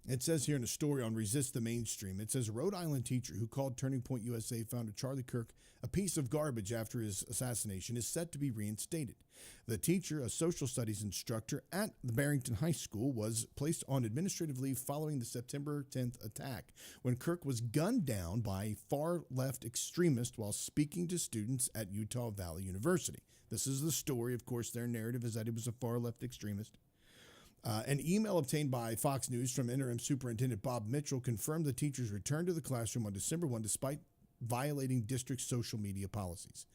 It says here in a story on Resist the Mainstream, it says a Rhode Island teacher who called Turning Point USA founder Charlie Kirk a piece of garbage after his assassination is set to be reinstated. The teacher, a social studies instructor at the Barrington High School, was placed on administrative leave following the September 10th attack when Kirk was gunned down by far-left extremists while speaking to students at Utah Valley University. This is the story. Of course, their narrative is that he was a far-left extremist. An email obtained by Fox News from interim superintendent Bob Mitchell confirmed the teacher's return to the classroom on December 1 despite violating district social media policies.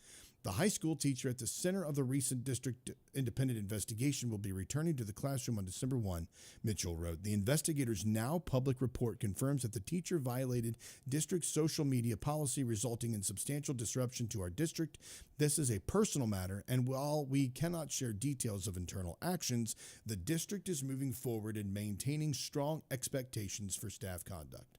The high school teacher at the center of the recent district independent investigation will be returning to the classroom on December 1, Mitchell wrote. The investigator's now public report confirms that the teacher violated district social media policy, resulting in substantial disruption to our district. This is a personal matter, and while we cannot share details of internal actions, the district is moving forward in maintaining strong expectations for staff conduct.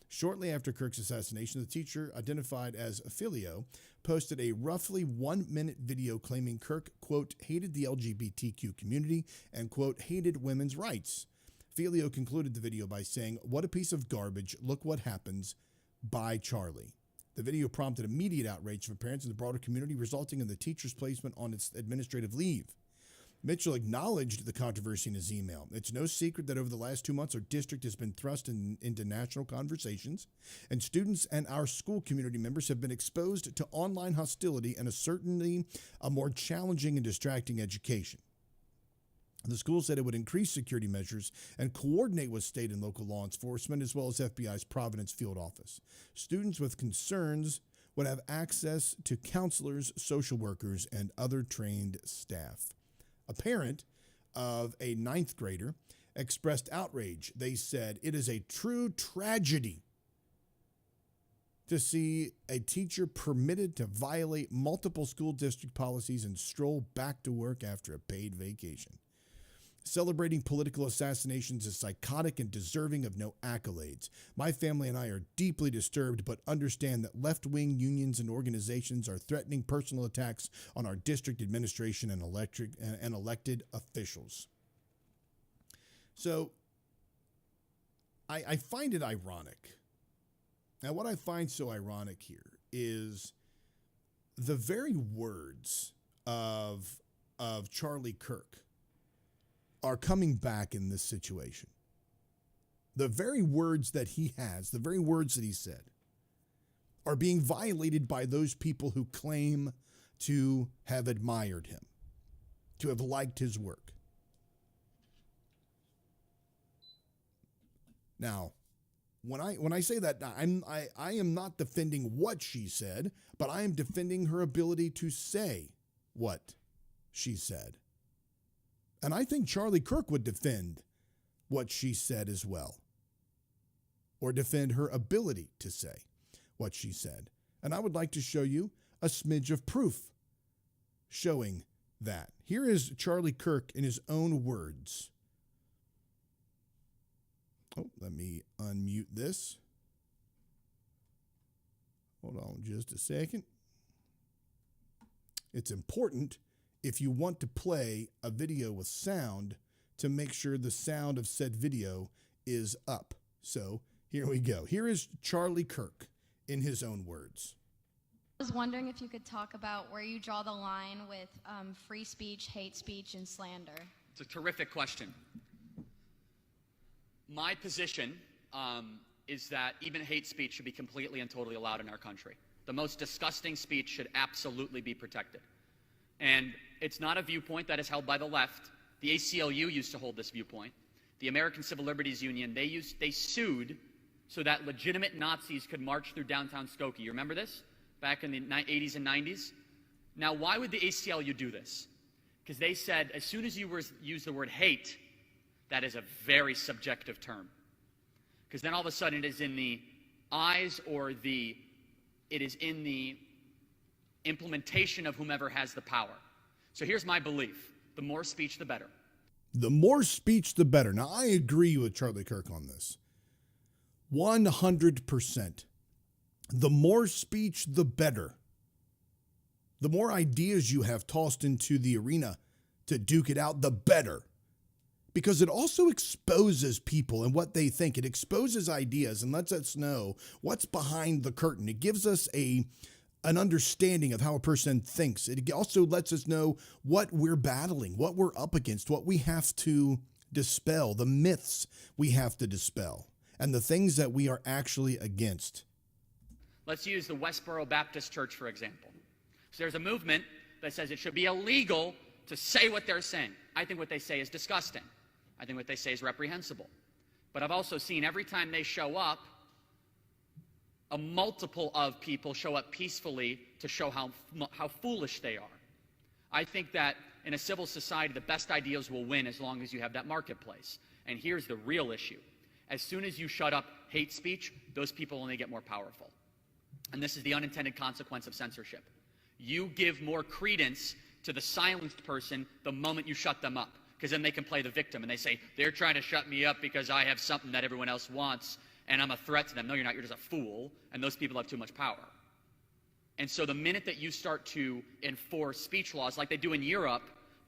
Shortly after Kirk's assassination, the teacher, identified as Filio, posted a roughly 1-minute video claiming Kirk, quote, hated the LGBTQ community and, quote, hated women's rights. Filio concluded the video by saying, "What a piece of garbage. Look what happens. Bye, Charlie." The video prompted immediate outrage from parents and the broader community, resulting in the teacher's placement on its administrative leave. Mitchell acknowledged the controversy in his email. It's no secret that over the last 2 months, our district has been thrust into national conversations, and students and our school community members have been exposed to online hostility and certainly a more challenging and distracting education. The school said it would increase security measures and coordinate with state and local law enforcement, as well as FBI's Providence field office. Students with concerns would have access to counselors, social workers, and other trained staff. A parent of a 9th grader expressed outrage. They said, "It is a true tragedy to see a teacher permitted to violate multiple school district policies and stroll back to work after a paid vacation. Celebrating political assassinations is psychotic and deserving of no accolades. My family and I are deeply disturbed, but understand that left-wing unions and organizations are threatening personal attacks on our district administration and elected officials." So I find it ironic. Now, what I find so ironic here is the very words of Charlie Kirk are coming back in this situation. The very words that he has, the very words that he said, are being violated by those people who claim to have admired him, to have liked his work. Now, when I say that, I am not defending what she said, but I am defending her ability to say what she said. And I think Charlie Kirk would defend what she said as well, or defend her ability to say what she said. And I would like to show you a smidge of proof showing that. Here is Charlie Kirk in his own words. Oh, let me unmute this. Hold on just a second. It's important, if you want to play a video with sound, to make sure the sound of said video is up. So here we go. Here is Charlie Kirk in his own words. I was wondering if you could talk about where you draw the line with free speech, hate speech, and slander. It's a terrific question. My position is that even hate speech should be completely and totally allowed in our country. The most disgusting speech should absolutely be protected. And it's not a viewpoint that is held by the left. The ACLU used to hold this viewpoint. The American Civil Liberties Union, they sued so that legitimate Nazis could march through downtown Skokie. You remember this? Back in the 80s and 90s? Now, why would the ACLU do this? Because they said as soon as you use the word hate, that is a very subjective term. Because then all of a sudden it is in the eyes or it is in the implementation of whomever has the power. So here's my belief. The more speech, the better. The more speech, the better. Now, I agree with Charlie Kirk on this. 100%. The more speech, the better. the more ideas you have tossed into the arena to duke it out, the better. Because it also exposes people and what they think. It exposes ideas and lets us know what's behind the curtain. It gives us an understanding of how a person thinks. It also lets us know what we're battling, what we're up against, what we have to dispel, the myths we have to dispel, and the things that we are actually against. Let's use the Westboro Baptist Church, for example. So there's a movement that says it should be illegal to say what they're saying. I think what they say is disgusting. I think what they say is reprehensible. But I've also seen every time they show up, a multiple of people show up peacefully to show how foolish they are. I think that in a civil society, the best ideas will win as long as you have that marketplace. And here's the real issue. As soon as you shut up hate speech, those people only get more powerful. And this is the unintended consequence of censorship. You give more credence to the silenced person the moment you shut them up, because then they can play the victim and they say, they're trying to shut me up because I have something that everyone else wants and I'm a threat to them. No, you're not. You're just a fool, and those people have too much power. And so the minute that you start to enforce speech laws like they do in Europe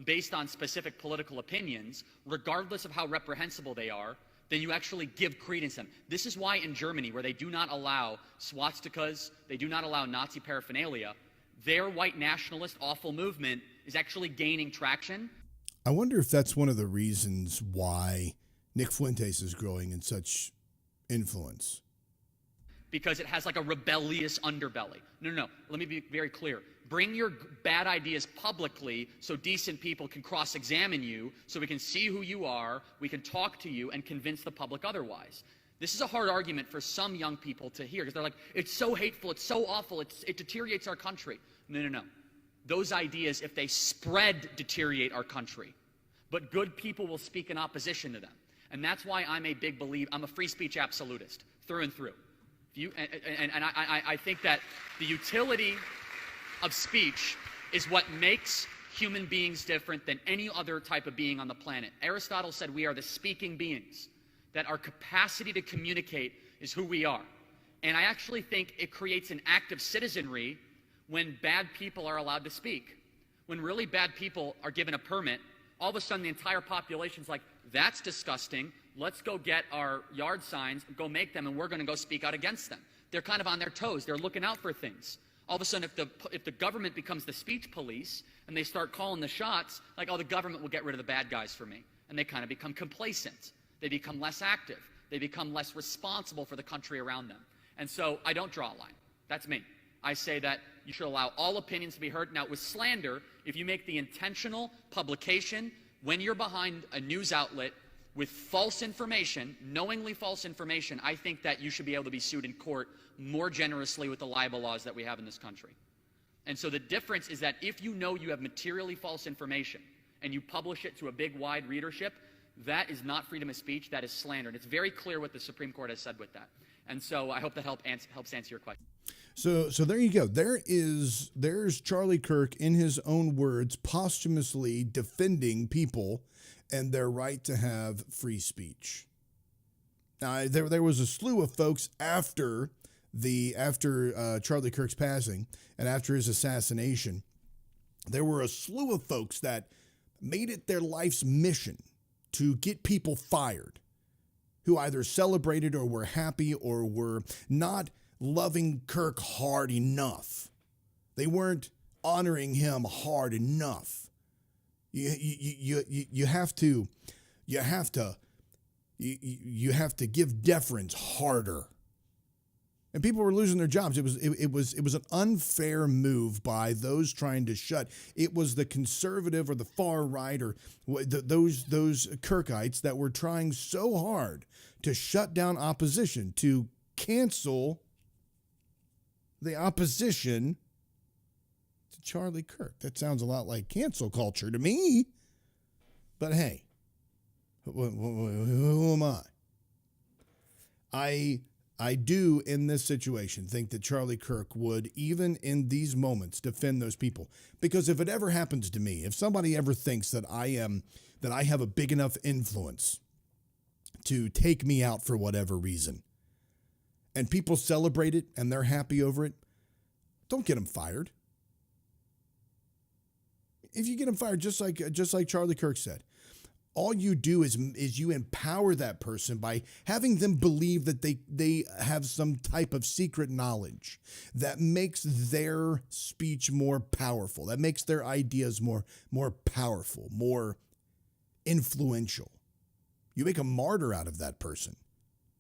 based on specific political opinions, regardless of how reprehensible they are, then you actually give credence to them. This is why in Germany, where they do not allow swastikas, they do not allow Nazi paraphernalia, their white nationalist awful movement is actually gaining traction. I wonder if that's one of the reasons why Nick Fuentes is growing in such influence. Because it has like a rebellious underbelly. No. Let me be very clear. Bring your bad ideas publicly so decent people can cross-examine you, so we can see who you are, we can talk to you, and convince the public otherwise. This is a hard argument for some young people to hear, because they're like, it's so hateful, it's so awful, it deteriorates our country. No. Those ideas, if they spread, deteriorate our country. But good people will speak in opposition to them. And that's why I'm a big believer. I'm a free speech absolutist, through and through. I think that the utility of speech is what makes human beings different than any other type of being on the planet. Aristotle said we are the speaking beings, that our capacity to communicate is who we are. And I actually think it creates an active citizenry when bad people are allowed to speak. When really bad people are given a permit, all of a sudden the entire population's like, that's disgusting. Let's go get our yard signs, go make them, and we're going to go speak out against them. They're kind of on their toes. They're looking out for things. All of a sudden, if the government becomes the speech police and they start calling the shots, like, oh, the government will get rid of the bad guys for me. And they kind of become complacent. They become less active. They become less responsible for the country around them. And so I don't draw a line. That's me. I say that you should allow all opinions to be heard. Now, with slander, if you make the intentional publication when you're behind a news outlet with false information, knowingly false information, I think that you should be able to be sued in court more generously with the libel laws that we have in this country. And so the difference is that if you know you have materially false information and you publish it to a big, wide readership, that is not freedom of speech, that is slander. And it's very clear what the Supreme Court has said with that. And so I hope that helps answer your question. So there you go. There's Charlie Kirk, in his own words, posthumously defending people and their right to have free speech. Now, there was a slew of folks after Charlie Kirk's passing and after his assassination. There were a slew of folks that made it their life's mission to get people fired, who either celebrated or were happy or were not loving Kirk hard enough. They weren't honoring him hard enough. You have to give deference harder. And people were losing their jobs. It was an unfair move by those trying to shut. It was the conservative or the far right or those Kirkites that were trying so hard to shut down opposition, to cancel the opposition to Charlie Kirk. That sounds a lot like cancel culture to me. But hey, who am I? I do, in this situation, think that Charlie Kirk would, even in these moments, defend those people. Because if it ever happens to me, if somebody ever thinks that I have a big enough influence to take me out for whatever reason, and people celebrate it and they're happy over it, don't get them fired. if you get them fired, just like Charlie Kirk said, all you do is you empower that person by having them believe that they have some type of secret knowledge that makes their speech more powerful, that makes their ideas more powerful, more influential. You make a martyr out of that person.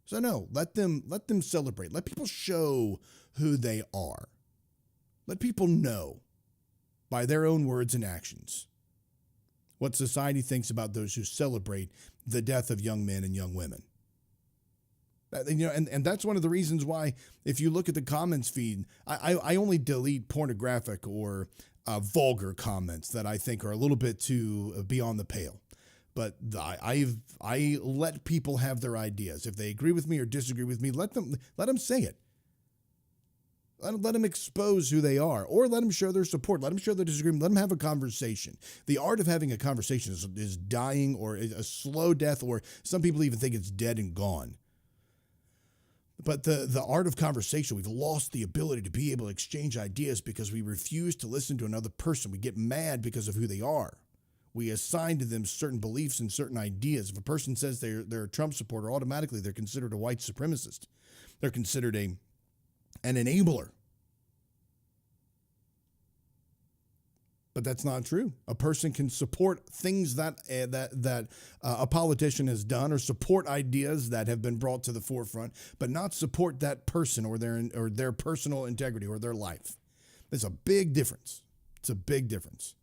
So no, let them celebrate. Let people show who they are. Let people know by their own words and actions what society thinks about those who celebrate the death of young men and young women. And that's one of the reasons why, if you look at the comments feed, I only delete pornographic or vulgar comments that I think are a little bit too beyond the pale. But I let people have their ideas. If they agree with me or disagree with me, let them say it. Let them expose who they are, or let them show their support. Let them show their disagreement. Let them have a conversation. The art of having a conversation is dying, or a slow death, or some people even think it's dead and gone. But the art of conversation, we've lost the ability to be able to exchange ideas because we refuse to listen to another person. We get mad because of who they are. We assign to them certain beliefs and certain ideas. If a person says they're a Trump supporter, automatically they're considered a white supremacist. They're considered an enabler. But that's not true. A person can support things that a politician has done, or support ideas that have been brought to the forefront, but not support that person or their personal integrity or their life. There's a big difference. It's a big difference.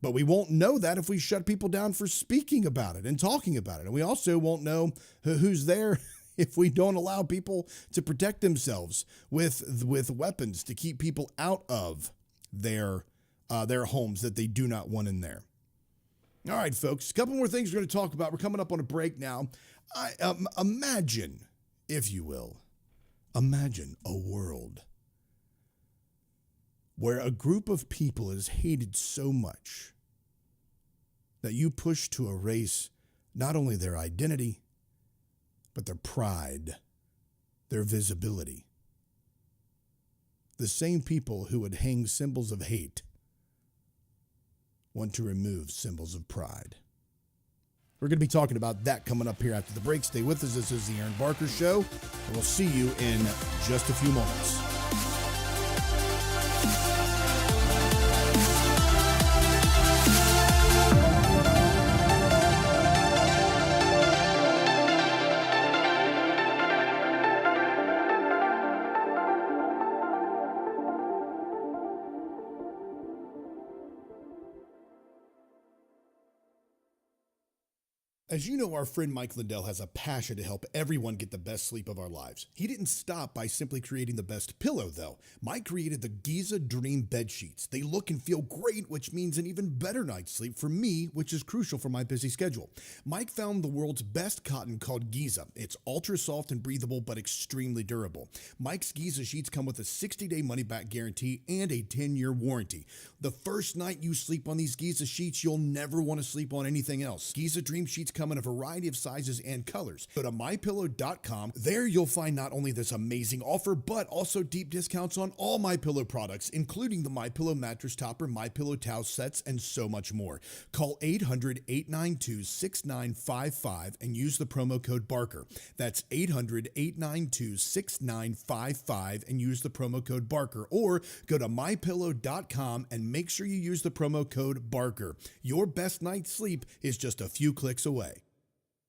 But we won't know that if we shut people down for speaking about it and talking about it. And we also won't know who's there if we don't allow people to protect themselves with weapons to keep people out of their homes that they do not want in there. All right, folks, a couple more things we're going to talk about. We're coming up on a break now. Imagine, if you will, imagine a world where a group of people is hated so much that you push to erase not only their identity, but their pride, their visibility. The same people who would hang symbols of hate want to remove symbols of pride. We're going to be talking about that coming up here after the break. Stay with us. This is the Aaron Barker Show, and we'll see you in just a few moments. As you know, our friend Mike Lindell has a passion to help everyone get the best sleep of our lives. He didn't stop by simply creating the best pillow, though. Mike created the Giza Dream Bed Sheets. They look and feel great, which means an even better night's sleep for me, which is crucial for my busy schedule. Mike found the world's best cotton called Giza. It's ultra soft and breathable, but extremely durable. Mike's Giza sheets come with a 60-day money-back guarantee and a 10-year warranty. The first night you sleep on these Giza sheets, you'll never want to sleep on anything else. Giza Dream Sheets come in a variety of sizes and colors. Go to mypillow.com. There you'll find not only this amazing offer, but also deep discounts on all MyPillow products, including the MyPillow mattress topper, MyPillow towel sets, and so much more. Call 800-892-6955 and use the promo code Barker. That's 800-892-6955 and use the promo code Barker, or go to mypillow.com and make sure you use the promo code Barker. Your best night's sleep is just a few clicks away.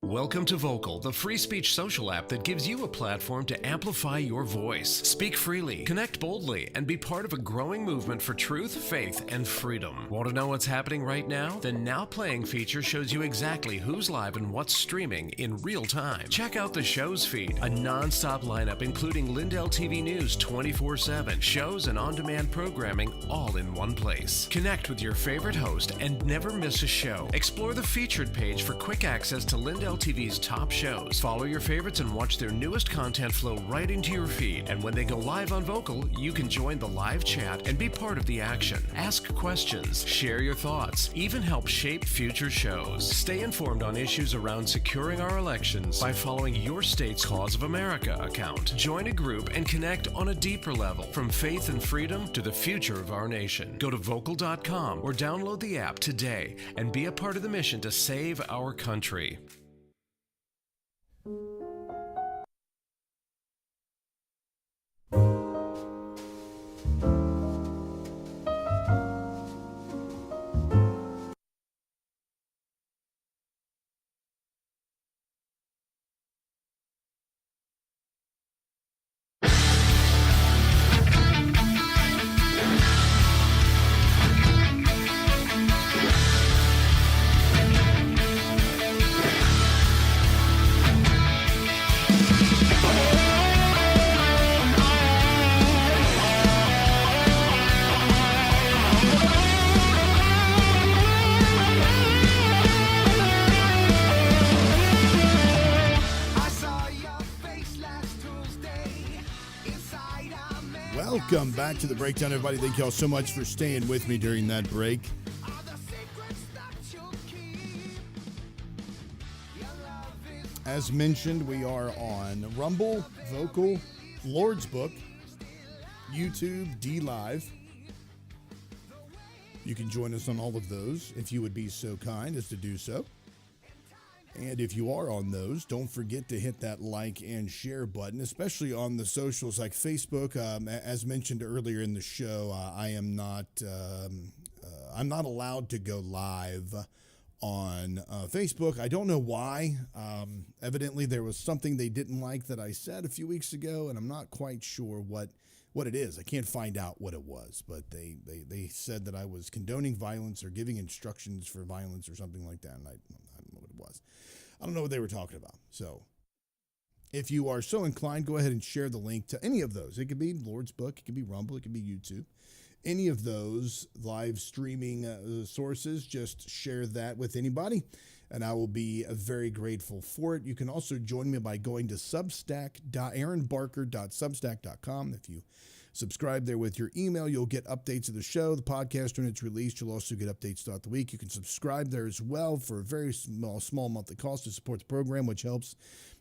Welcome to Vocal, the free speech social app that gives you a platform to amplify your voice. Speak freely, connect boldly, and be part of a growing movement for truth, faith, and freedom. Want to know what's happening right now? The Now Playing feature shows you exactly who's live and what's streaming in real time. Check out the show's feed, a non-stop lineup including Lindell TV News 24/7, shows and on-demand programming all in one place. Connect with your favorite host and never miss a show. Explore the featured page for quick access to Lindell Smile TV's top shows. Follow your favorites and watch their newest content flow right into your feed. And when they go live on Vocal, you can join the live chat and be part of the action. Ask questions, share your thoughts, even help shape future shows. Stay informed on issues around securing our elections by following your state's Cause of America account. Join a group and connect on a deeper level, from faith and freedom to the future of our nation. Go to vocal.com or download the app today and be a part of the mission to save our country. Welcome back to the Breakdown, everybody. Thank you all so much for staying with me during that break. As mentioned, we are on Rumble, Vocal, Lord's Book, YouTube, D Live. You can join us on all of those if you would be so kind as to do so. And if you are on those, don't forget to hit that like and share button, especially on the socials like Facebook. As mentioned earlier in the show, I'm not allowed to go live on Facebook. I don't know why. Evidently, there was something they didn't like that I said a few weeks ago, and I'm not quite sure what it is. I can't find out what it was, but they said that I was condoning violence or giving instructions for violence or something like that, and I don't know what it was. I don't know what they were talking about. So if you are so inclined, go ahead and share the link to any of those. It could be Lord's Book, it could be Rumble, it could be YouTube. Any of those live streaming sources, just share that with anybody, and I will be very grateful for it. You can also join me by going to substack.aaronbarker.substack.com. If you subscribe there with your email, you'll get updates of the show, the podcast when it's released. You'll also get updates throughout the week. You can subscribe there as well for a very small monthly cost to support the program, which helps,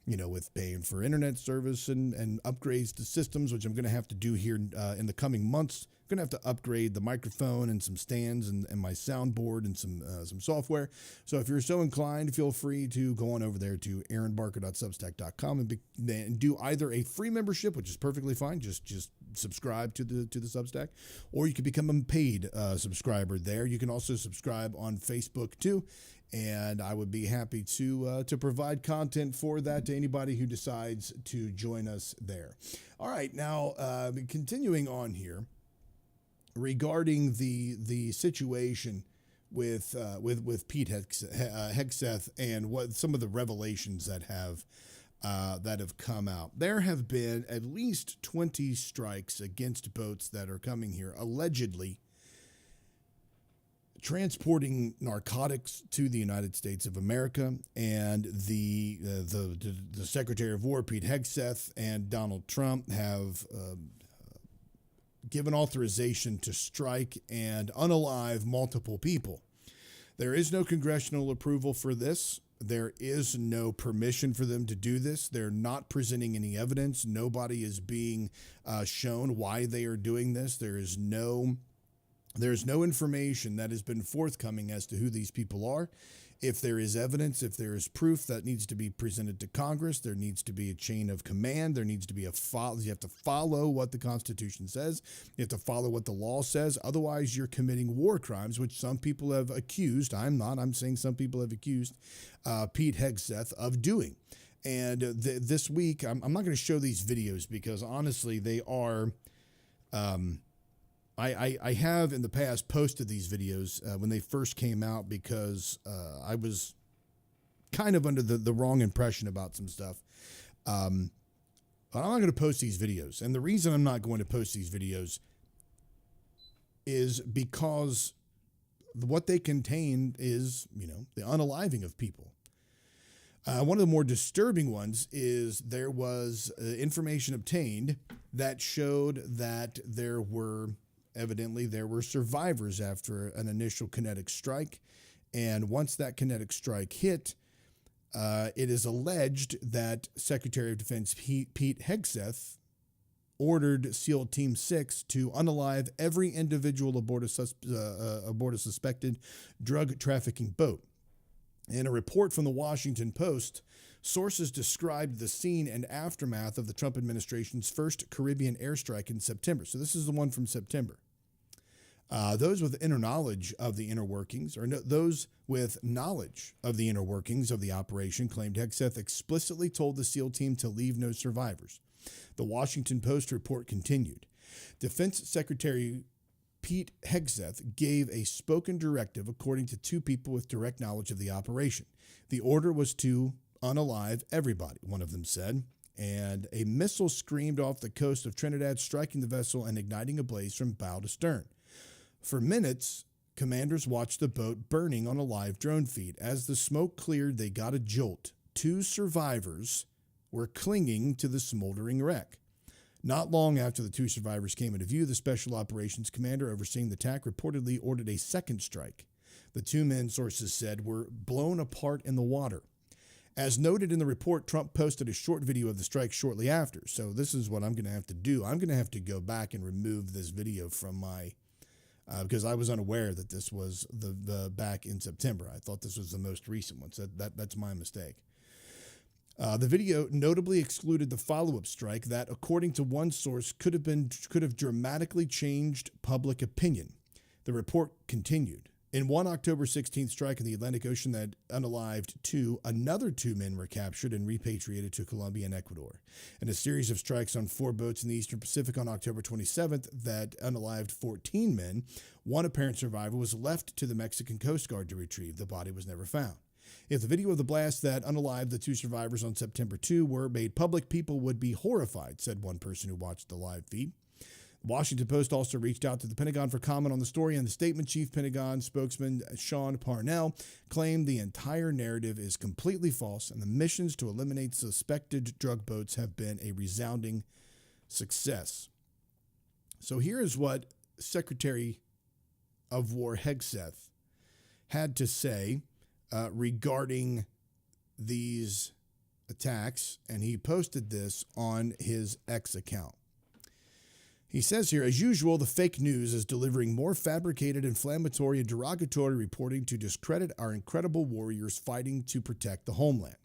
with paying for internet service and upgrades to systems, which I'm going to have to do here in the coming months. I'm going to have to upgrade the microphone and some stands and my soundboard and some software. So if you're so inclined, feel free to go on over there to aaronbarker.substack.com and do either a free membership, which is perfectly fine, just subscribe to the Substack, or you can become a paid subscriber there. You can also subscribe on Facebook too, and I would be happy to provide content for that to anybody who decides to join us there. All right, now continuing on here, regarding the situation with Pete Hegseth and what some of the revelations that have come out. There have been at least 20 strikes against boats that are coming here, allegedly transporting narcotics to the United States of America, and the Secretary of War, Pete Hegseth, and Donald Trump have given authorization to strike and unalive multiple people. There is no congressional approval for this. There is no permission for them to do this. They're not presenting any evidence. Nobody is being shown why they are doing this. There's no information that has been forthcoming as to who these people are. If there is evidence, if there is proof, that needs to be presented to Congress. There needs to be a chain of command. There needs to be you have to follow what the Constitution says. You have to follow what the law says. Otherwise, you're committing war crimes, which some people have accused. I'm not. I'm saying some people have accused Pete Hegseth of doing. And this week, I'm not going to show these videos because, honestly, they are... I have in the past posted these videos when they first came out because I was kind of under the wrong impression about some stuff. But I'm not going to post these videos. And the reason I'm not going to post these videos is because what they contain is, the unaliving of people. One of the more disturbing ones is there was information obtained that showed that there were survivors after an initial kinetic strike. And once that kinetic strike hit, it is alleged that Secretary of Defense Pete Hegseth ordered SEAL Team 6 to unalive every individual aboard a suspected drug trafficking boat. In a report from the Washington Post, sources described the scene and aftermath of the Trump administration's first Caribbean airstrike in September. So this is the one from September. Those with inner knowledge of the inner workings, those with knowledge of the inner workings of the operation, claimed Hegseth explicitly told the SEAL team to leave no survivors. The Washington Post report continued. Defense Secretary Pete Hegseth gave a spoken directive according to two people with direct knowledge of the operation. The order was to unalive everybody, one of them said, and a missile screamed off the coast of Trinidad, striking the vessel and igniting a blaze from bow to stern. For minutes, commanders watched the boat burning on a live drone feed. As the smoke cleared, they got a jolt. Two survivors were clinging to the smoldering wreck. Not long after the two survivors came into view, the Special Operations Commander overseeing the attack reportedly ordered a second strike. The two men, sources said, were blown apart in the water. As noted in the report, Trump posted a short video of the strike shortly after. So this is what I'm going to have to do. I'm going to have to go back and remove this video from my, because I was unaware that this was the back in September. I thought this was the most recent one. So that's my mistake. The video notably excluded the follow-up strike that, according to one source, could have dramatically changed public opinion. The report continued. In one October 16th strike in the Atlantic Ocean that unalived another two men were captured and repatriated to Colombia and Ecuador. In a series of strikes on 4 boats in the Eastern Pacific on October 27th that unalived 14 men, one apparent survivor was left to the Mexican Coast Guard to retrieve. The body was never found. If the video of the blast that unalived the two survivors on September 2 were made public, people would be horrified, said one person who watched the live feed. The Washington Post also reached out to the Pentagon for comment on the story, and the statement chief Pentagon spokesman Sean Parnell claimed the entire narrative is completely false and the missions to eliminate suspected drug boats have been a resounding success. So here is what Secretary of War Hegseth had to say regarding these attacks, and he posted this on his X account. He says here, as usual, the fake news is delivering more fabricated, inflammatory, and derogatory reporting to discredit our incredible warriors fighting to protect the homeland.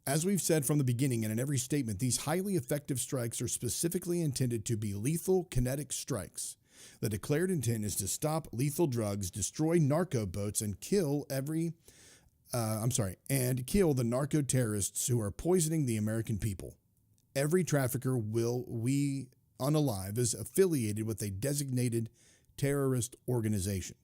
As we've said from the beginning and in every statement, these highly effective strikes are specifically intended to be lethal kinetic strikes. The declared intent is to stop lethal drugs, destroy narco boats, and kill the narco terrorists who are poisoning the American people. Every trafficker we unalive is affiliated with a designated terrorist organization.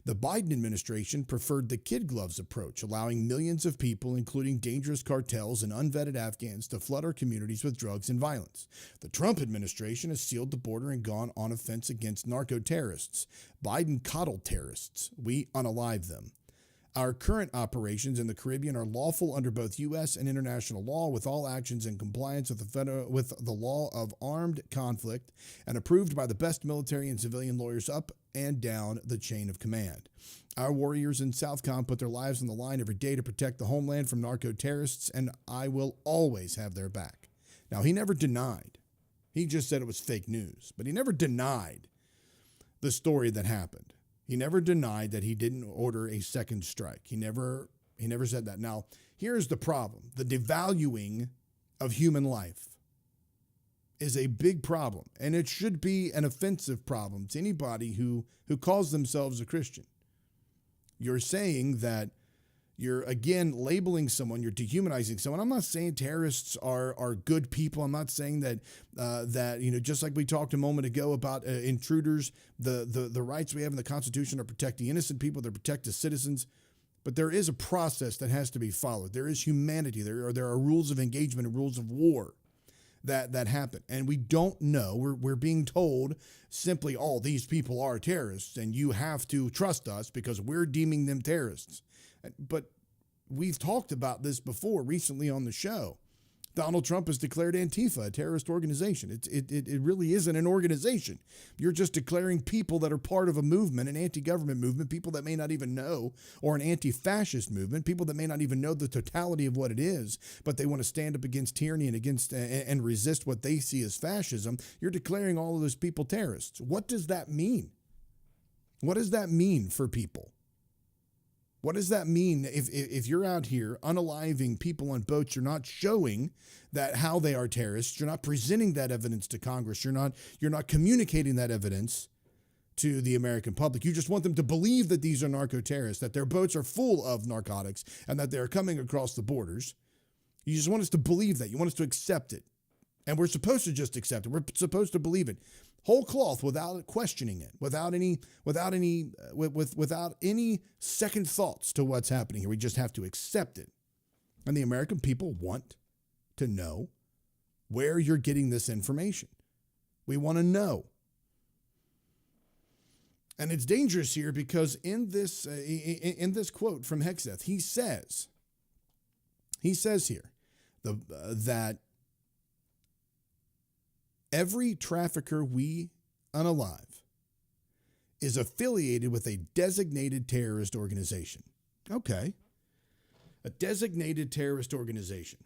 The Biden administration preferred the kid gloves approach, allowing millions of people, including dangerous cartels and unvetted Afghans, to flood our communities with drugs and violence. The Trump administration has sealed the border and gone on offense against narco-terrorists. Biden coddled terrorists. We unalive them. Our current operations in the Caribbean are lawful under both U.S. and international law, with all actions in compliance with the law of armed conflict and approved by the best military and civilian lawyers up and down the chain of command. Our warriors in Southcom put their lives on the line every day to protect the homeland from narco-terrorists, and I will always have their back. Now, he never denied. He just said it was fake news, but he never denied the story that happened. He never denied that he didn't order a second strike. He never said that. Now, here's the problem. The devaluing of human life is a big problem, and it should be an offensive problem to anybody who calls themselves a Christian. You're saying that you're, again, labeling someone, you're dehumanizing someone. I'm not saying terrorists are good people. I'm not saying that, just like we talked a moment ago about intruders, the rights we have in the Constitution are protecting innocent people, they're protecting citizens. But there is a process that has to be followed. There is humanity. There are rules of engagement and rules of war that happen. And we don't know. We're being told simply, these people are terrorists and you have to trust us because we're deeming them terrorists. But we've talked about this before recently on the show. Donald Trump has declared Antifa a terrorist organization. It really isn't an organization. You're just declaring people that are part of a movement, an anti-government movement, people that may not even know, or an anti-fascist movement, people that may not even know the totality of what it is, but they want to stand up against tyranny and and resist what they see as fascism. You're declaring all of those people terrorists. What does that mean? What does that mean for people? What does that mean if you're out here unaliving people on boats? You're not showing that how they are terrorists. You're not presenting that evidence to Congress. You're not communicating that evidence to the American public. You just want them to believe that these are narco-terrorists, that their boats are full of narcotics, and that they're coming across the borders. You just want us to believe that. You want us to accept it. And we're supposed to just accept it. We're supposed to believe it. Whole cloth, without questioning it, without any second thoughts to what's happening here. We just have to accept it. And the American people want to know where you're getting this information. We want to know. And it's dangerous here because in this quote from Hegseth, he says here that every trafficker we unalive is affiliated with a designated terrorist organization. Okay. A designated terrorist organization.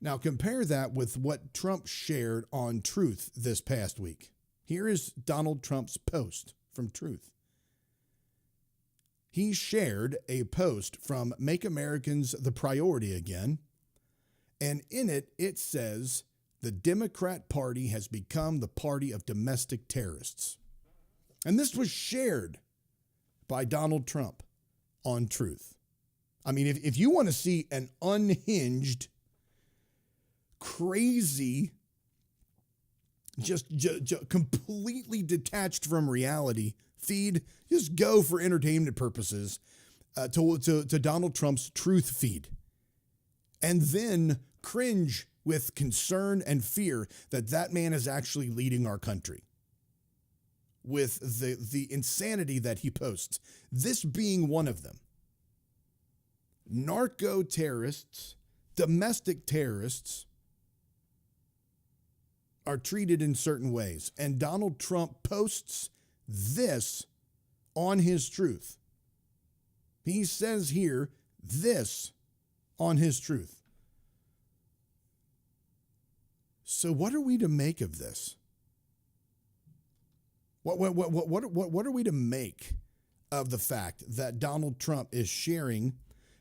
Now compare that with what Trump shared on Truth this past week. Here is Donald Trump's post from Truth. He shared a post from Make Americans the Priority Again, and in it, it says, the Democrat Party has become the party of domestic terrorists. And this was shared by Donald Trump on Truth. I mean, if you want to see an unhinged, crazy, just completely detached from reality feed, just go for entertainment purposes to Donald Trump's Truth feed. And then cringe with concern and fear that man is actually leading our country with the insanity that he posts, this being one of them. Narco terrorists, domestic terrorists are treated in certain ways. And Donald Trump posts this on his Truth. He says here this on his Truth. So what are we to make of this? What are we to make of the fact that Donald Trump is sharing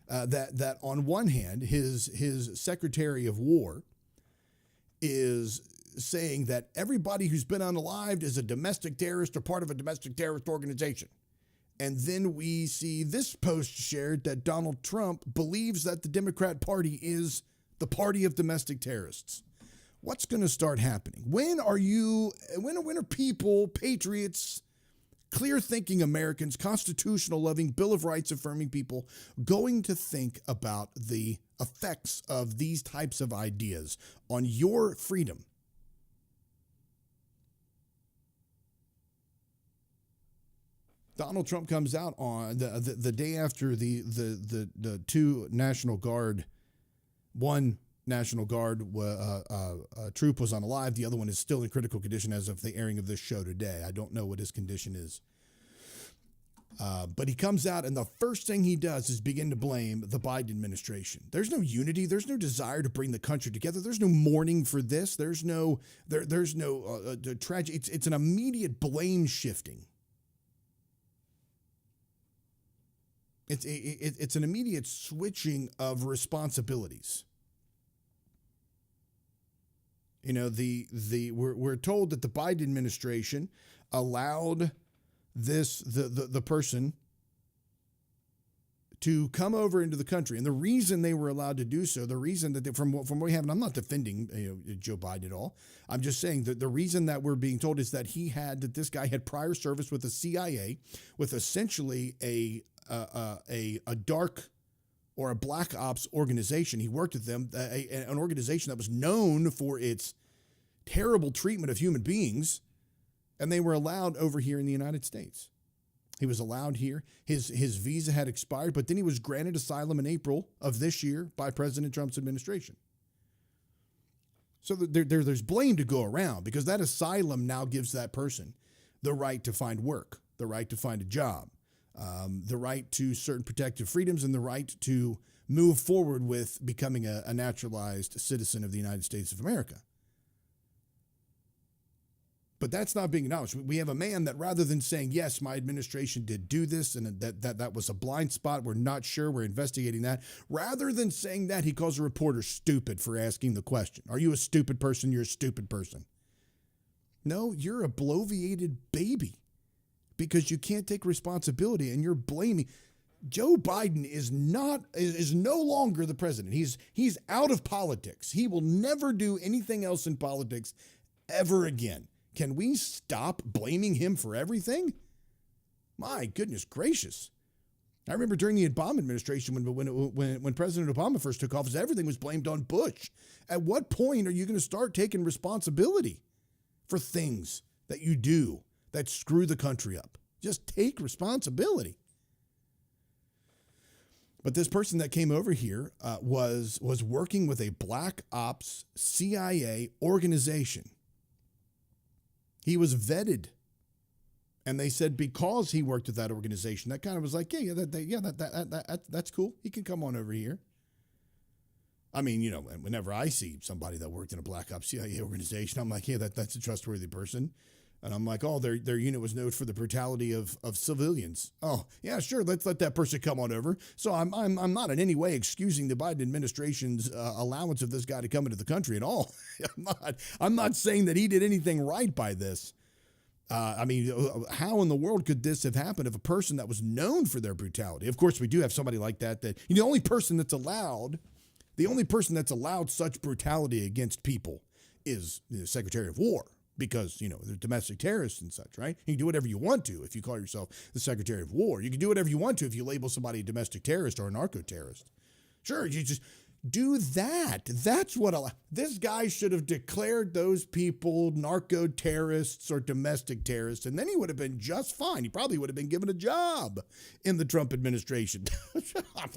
that on one hand, his Secretary of War is saying that everybody who's been unalived is a domestic terrorist or part of a domestic terrorist organization. And then we see this post shared that Donald Trump believes that the Democrat Party is the party of domestic terrorists. What's going to start happening? When are people, patriots, clear-thinking Americans, constitutional-loving, Bill of Rights-affirming people going to think about the effects of these types of ideas on your freedom? Donald Trump comes out on the day after the two National Guard, one National Guard troop was unalive. The other one is still in critical condition as of the airing of this show today. I don't know what his condition is. But he comes out, and the first thing he does is begin to blame the Biden administration. There's no unity. There's no desire to bring the country together. There's no mourning for this. There's no tragedy. It's an immediate blame shifting. It's an immediate switching of responsibilities. You know, we're told that the Biden administration allowed the person to come over into the country, and the reason they were allowed to do so, the reason that from what we have, and I'm not defending Joe Biden at all. I'm just saying that the reason that we're being told is that this guy had prior service with the CIA, with essentially a dark or a black ops organization. He worked with them, an organization that was known for its terrible treatment of human beings, and they were allowed over here in the United States. He was allowed here. His visa had expired, but then he was granted asylum in April of this year by President Trump's administration. So there's blame to go around because that asylum now gives that person the right to find work, the right to find a job, the right to certain protected freedoms, and the right to move forward with becoming a naturalized citizen of the United States of America. But that's not being acknowledged. We have a man that rather than saying, yes, my administration did do this and that was a blind spot, we're not sure, we're investigating that, rather than saying that, he calls a reporter stupid for asking the question. Are you a stupid person? You're a stupid person. No, you're a bloviated baby because you can't take responsibility and you're blaming. Joe Biden is no longer the president. He's out of politics. He will never do anything else in politics ever again. Can we stop blaming him for everything? My goodness gracious. I remember during the Obama administration when President Obama first took office, everything was blamed on Bush. At what point are you going to start taking responsibility for things that you do that screw the country up? Just take responsibility. But this person that came over here was working with a Black Ops CIA organization. He was vetted, and they said because he worked with that organization, that kind of was like, that's cool. He can come on over here. I mean, you know, whenever I see somebody that worked in a Black Ops CIA organization, I'm like, yeah, that's a trustworthy person. And I'm like, oh, their unit was known for the brutality of civilians. Oh, yeah, sure, let's let that person come on over. So I'm not in any way excusing the Biden administration's allowance of this guy to come into the country at all. I'm not saying that he did anything right by this. I mean, how in the world could this have happened if a person that was known for their brutality? Of course, we do have somebody like that. The only person that's allowed such brutality against people is the Secretary of War. Because, you know, they're domestic terrorists and such, right? You can do whatever you want to if you call yourself the Secretary of War. You can do whatever you want to if you label somebody a domestic terrorist or a narco-terrorist. Sure, you just do that. That's what this guy should have declared those people narco-terrorists or domestic terrorists, and then he would have been just fine. He probably would have been given a job in the Trump administration.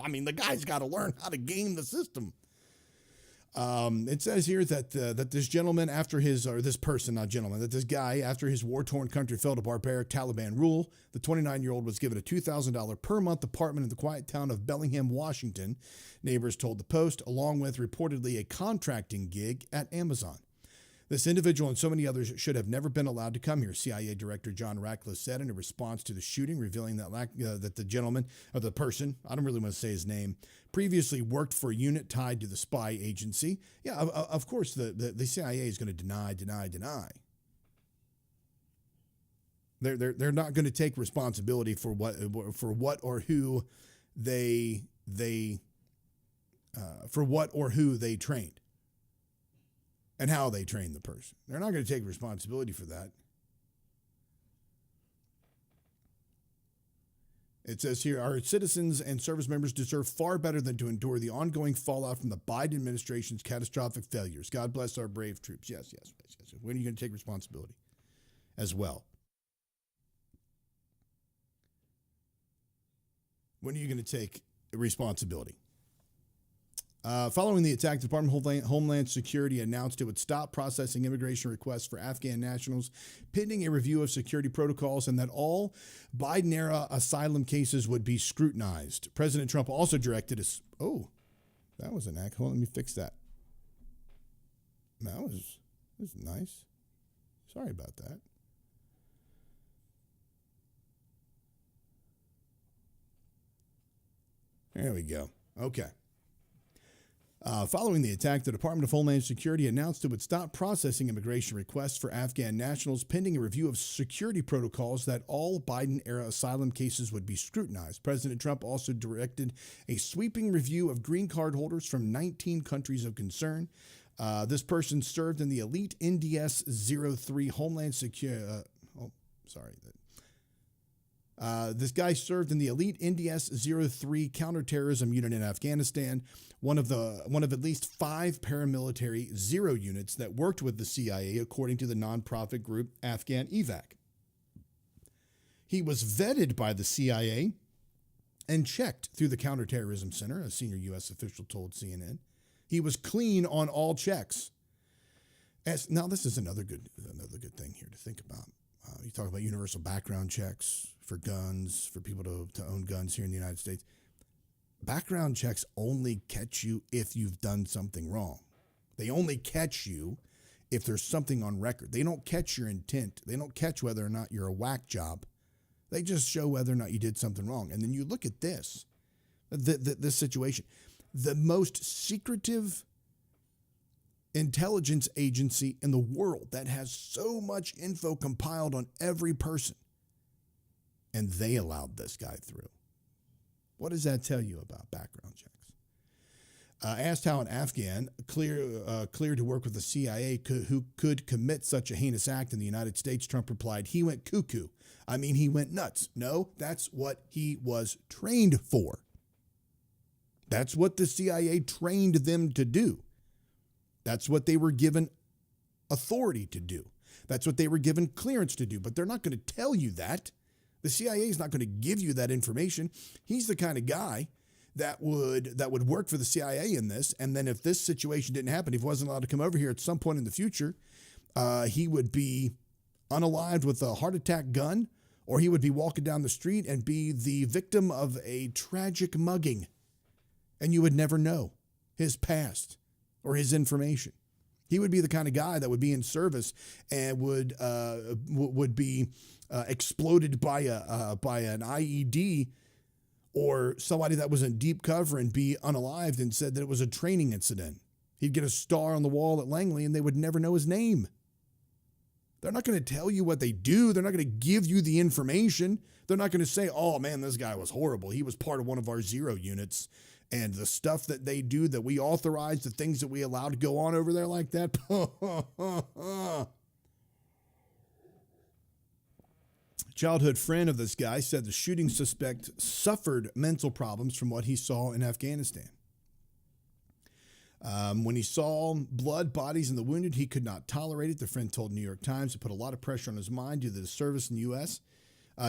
I mean, the guy's got to learn how to game the system. It says here that this gentleman, that this guy, after his war-torn country fell to barbaric Taliban rule, the 29-year-old was given a $2,000 per month apartment in the quiet town of Bellingham, Washington, neighbors told the Post, along with reportedly a contracting gig at Amazon. This individual and so many others should have never been allowed to come here, CIA Director John Ratcliffe said in a response to the shooting, revealing that the gentleman, or the person, I don't really want to say his name, previously worked for a unit tied to the spy agency. Yeah, of course, the CIA is going to deny. They're not going to take responsibility for what or who they trained. And how they train the person. They're not going to take responsibility for that. It says here, our citizens and service members deserve far better than to endure the ongoing fallout from the Biden administration's catastrophic failures. God bless our brave troops. Yes. When are you going to take responsibility as well? When are you going to take responsibility? Following the attack, the Department of Homeland Security announced it would stop processing immigration requests for Afghan nationals pending a review of security protocols and that all Biden-era asylum cases would be scrutinized. President Trump also directed us. Oh, that was an act. Hold on, let me fix that. That was nice. Sorry about that. There we go. Okay. Following the attack, the Department of Homeland Security announced it would stop processing immigration requests for Afghan nationals pending a review of security protocols that all Biden-era asylum cases would be scrutinized. President Trump also directed a sweeping review of green card holders from 19 countries of concern. This person served in the elite NDS-03 Homeland Security. This guy served in the elite NDS-03 counterterrorism unit in Afghanistan, one of at least 5 paramilitary Zero units that worked with the CIA, according to the nonprofit group Afghan Evac. He was vetted by the CIA and checked through the Counterterrorism Center, a senior U.S. official told CNN. He was clean on all checks. Now, this is another good thing here to think about. You talk about universal background checks for guns, for people to own guns here in the United States. Background checks only catch you if you've done something wrong. They only catch you if there's something on record. They don't catch your intent. They don't catch whether or not you're a whack job. They just show whether or not you did something wrong. And then you look at this situation. The most secretive intelligence agency in the world that has so much info compiled on every person. And they allowed this guy through. What does that tell you about background checks? Asked how an Afghan cleared to work with the CIA who could commit such a heinous act in the United States, Trump replied, he went cuckoo. I mean, he went nuts. No, that's what he was trained for. That's what the CIA trained them to do. That's what they were given authority to do. That's what they were given clearance to do. But they're not going to tell you that. The CIA is not going to give you that information. He's the kind of guy that would work for the CIA in this. And then if this situation didn't happen, if he wasn't allowed to come over here at some point in the future, he would be unalived with a heart attack gun, or he would be walking down the street and be the victim of a tragic mugging. And you would never know his past or his information. He would be the kind of guy that would be in service and would be exploded by an IED, or somebody that was in deep cover and be unalived and said that it was a training incident. He'd get a star on the wall at Langley and they would never know his name. They're not going to tell you what they do. They're not going to give you the information. They're not going to say, oh man, this guy was horrible. He was part of one of our zero units. And the stuff that they do, that we authorize, the things that we allow to go on over there like that. Childhood friend of this guy said the shooting suspect suffered mental problems from what he saw in Afghanistan. When he saw blood, bodies, and the wounded, he could not tolerate it. The friend told New York Times it put a lot of pressure on his mind due to the service in the U.S.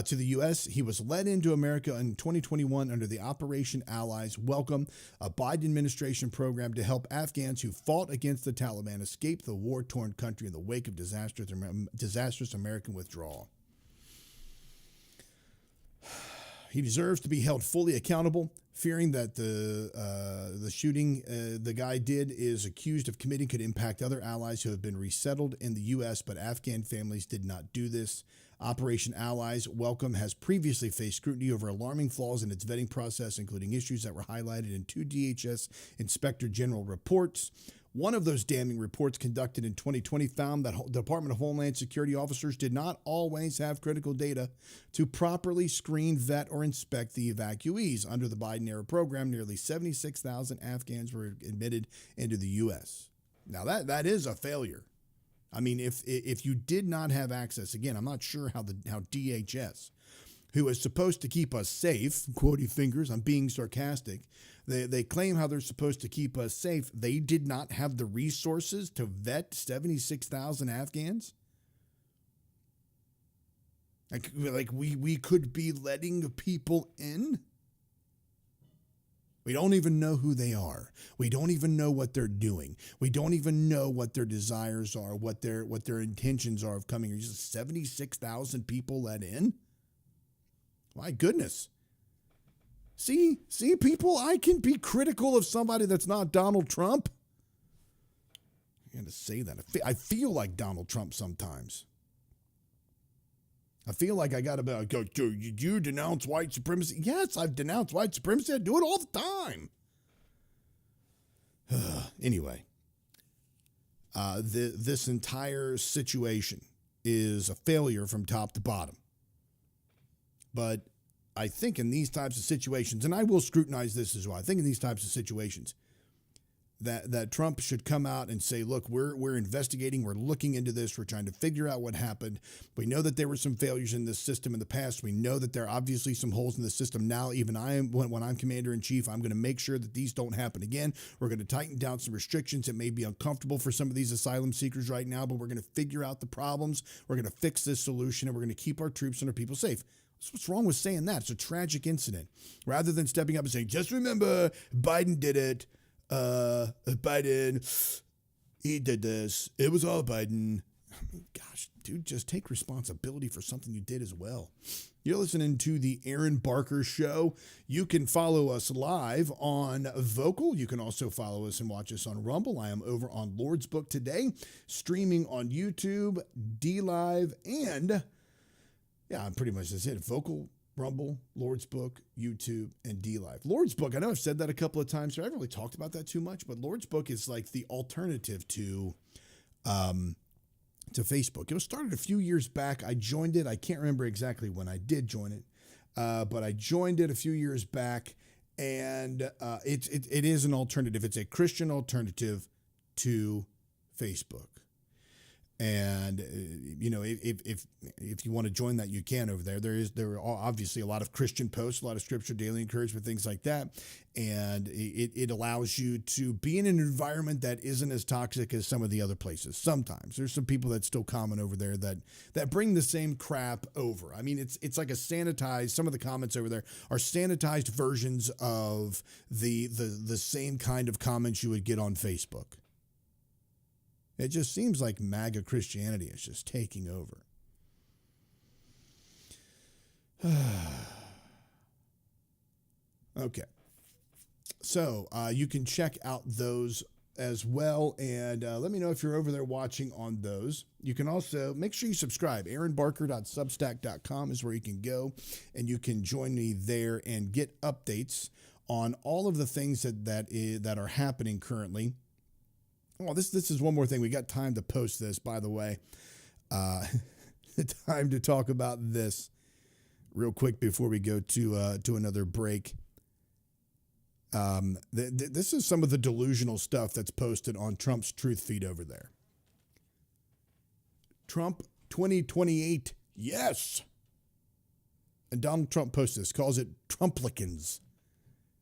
To the U.S., he was led into America in 2021 under the Operation Allies Welcome, a Biden administration program to help Afghans who fought against the Taliban escape the war-torn country in the wake of disastrous American withdrawal. He deserves to be held fully accountable, fearing that the shooting the guy did is accused of committing could impact other allies who have been resettled in the U.S., but Afghan families did not do this. Operation Allies Welcome has previously faced scrutiny over alarming flaws in its vetting process, including issues that were highlighted in 2 DHS Inspector General reports. One of those damning reports conducted in 2020 found that the Department of Homeland Security officers did not always have critical data to properly screen, vet, or inspect the evacuees. Under the Biden-era program, nearly 76,000 Afghans were admitted into the U.S. Now, that is a failure. I mean, if you did not have access, again, I'm not sure how DHS, who is supposed to keep us safe, quotey fingers, I'm being sarcastic, they claim how they're supposed to keep us safe. They did not have the resources to vet 76,000 Afghans. Like we could be letting people in. We don't even know who they are. We don't even know what they're doing. We don't even know what their desires are, what their intentions are of coming. Just 76,000 people let in? My goodness. See, people, I can be critical of somebody that's not Donald Trump. I got to say that. I feel like Donald Trump sometimes. I feel like I got to go, did you denounce white supremacy? Yes, I've denounced white supremacy. I do it all the time. Anyway, this entire situation is a failure from top to bottom. But I think in these types of situations, and I will scrutinize this as well, I think in these types of situations, that Trump should come out and say, look, we're investigating, we're looking into this, we're trying to figure out what happened. We know that there were some failures in this system in the past. We know that there are obviously some holes in the system now. Even when I'm commander in chief, I'm going to make sure that these don't happen again. We're going to tighten down some restrictions. It may be uncomfortable for some of these asylum seekers right now, but we're going to figure out the problems. We're going to fix this solution, and we're going to keep our troops and our people safe. So what's wrong with saying that? It's a tragic incident. Rather than stepping up and saying, just remember, Biden did it. Biden, he did this. It was all Biden. Gosh, dude, just take responsibility for something you did as well. You're listening to the Aaron Barker Show. You can follow us live on Vocal. You can also follow us and watch us on Rumble. I am over on Lord's Book today, streaming on YouTube, DLive, and pretty much that's it. Vocal, Rumble, Lord's Book, YouTube, and DLive. Lord's Book, I know I've said that a couple of times, so I haven't really talked about that too much, but Lord's Book is like the alternative to Facebook. It was started a few years back. I joined it. I can't remember exactly when I did join it, but I joined it a few years back, and it is an alternative. It's a Christian alternative to Facebook. And, if you want to join that, you can over there. There are obviously a lot of Christian posts, a lot of scripture, daily encouragement, things like that. And it allows you to be in an environment that isn't as toxic as some of the other places. Sometimes there's some people that still comment over there that bring the same crap over. I mean, it's like a sanitized, some of the comments over there are sanitized versions of the same kind of comments you would get on Facebook. It just seems like MAGA Christianity is just taking over. Okay. So you can check out those as well. And let me know if you're over there watching on those. You can also make sure you subscribe. AaronBarker.substack.com is where you can go. And you can join me there and get updates on all of the things that are happening currently. Oh, this is one more thing. We got time to post this, by the way. Time to talk about this real quick before we go to another break. This is some of the delusional stuff that's posted on Trump's truth feed over there. Trump 2028, yes. And Donald Trump posts this, calls it Trumplicans.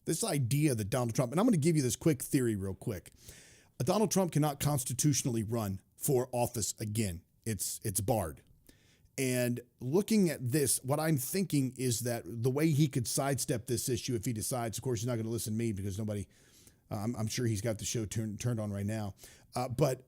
This idea that Donald Trump, and I'm going to give you this quick theory real quick. Donald Trump cannot constitutionally run for office again. It's barred. And looking at this, what I'm thinking is that the way he could sidestep this issue if he decides, of course, he's not going to listen to me because nobody, I'm sure he's got the show turned on right now. But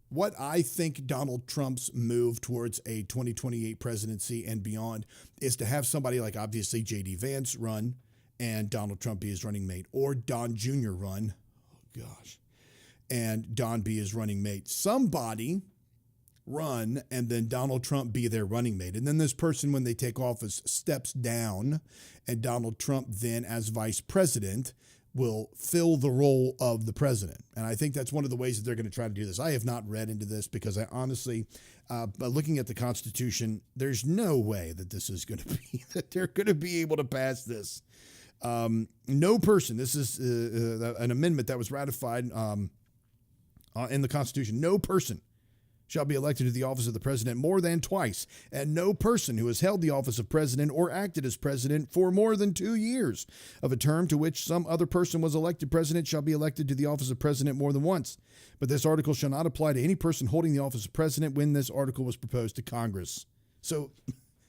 what I think Donald Trump's move towards a 2028 presidency and beyond is to have somebody like obviously J.D. Vance run and Donald Trump be his running mate, or Don Jr. run. Oh, gosh. And Don be his running mate. Somebody run and then Donald Trump be their running mate. And then this person, when they take office, steps down, and Donald Trump then, as vice president, will fill the role of the president. And I think that's one of the ways that they're going to try to do this. I have not read into this because I honestly, but looking at the Constitution, there's no way that this is going to be, that they're going to be able to pass this. No person, this is an amendment that was ratified in the Constitution. No person shall be elected to the office of the president more than twice, and no person who has held the office of president or acted as president for more than 2 years of a term to which some other person was elected president shall be elected to the office of president more than once. But this article shall not apply to any person holding the office of president when this article was proposed to Congress. So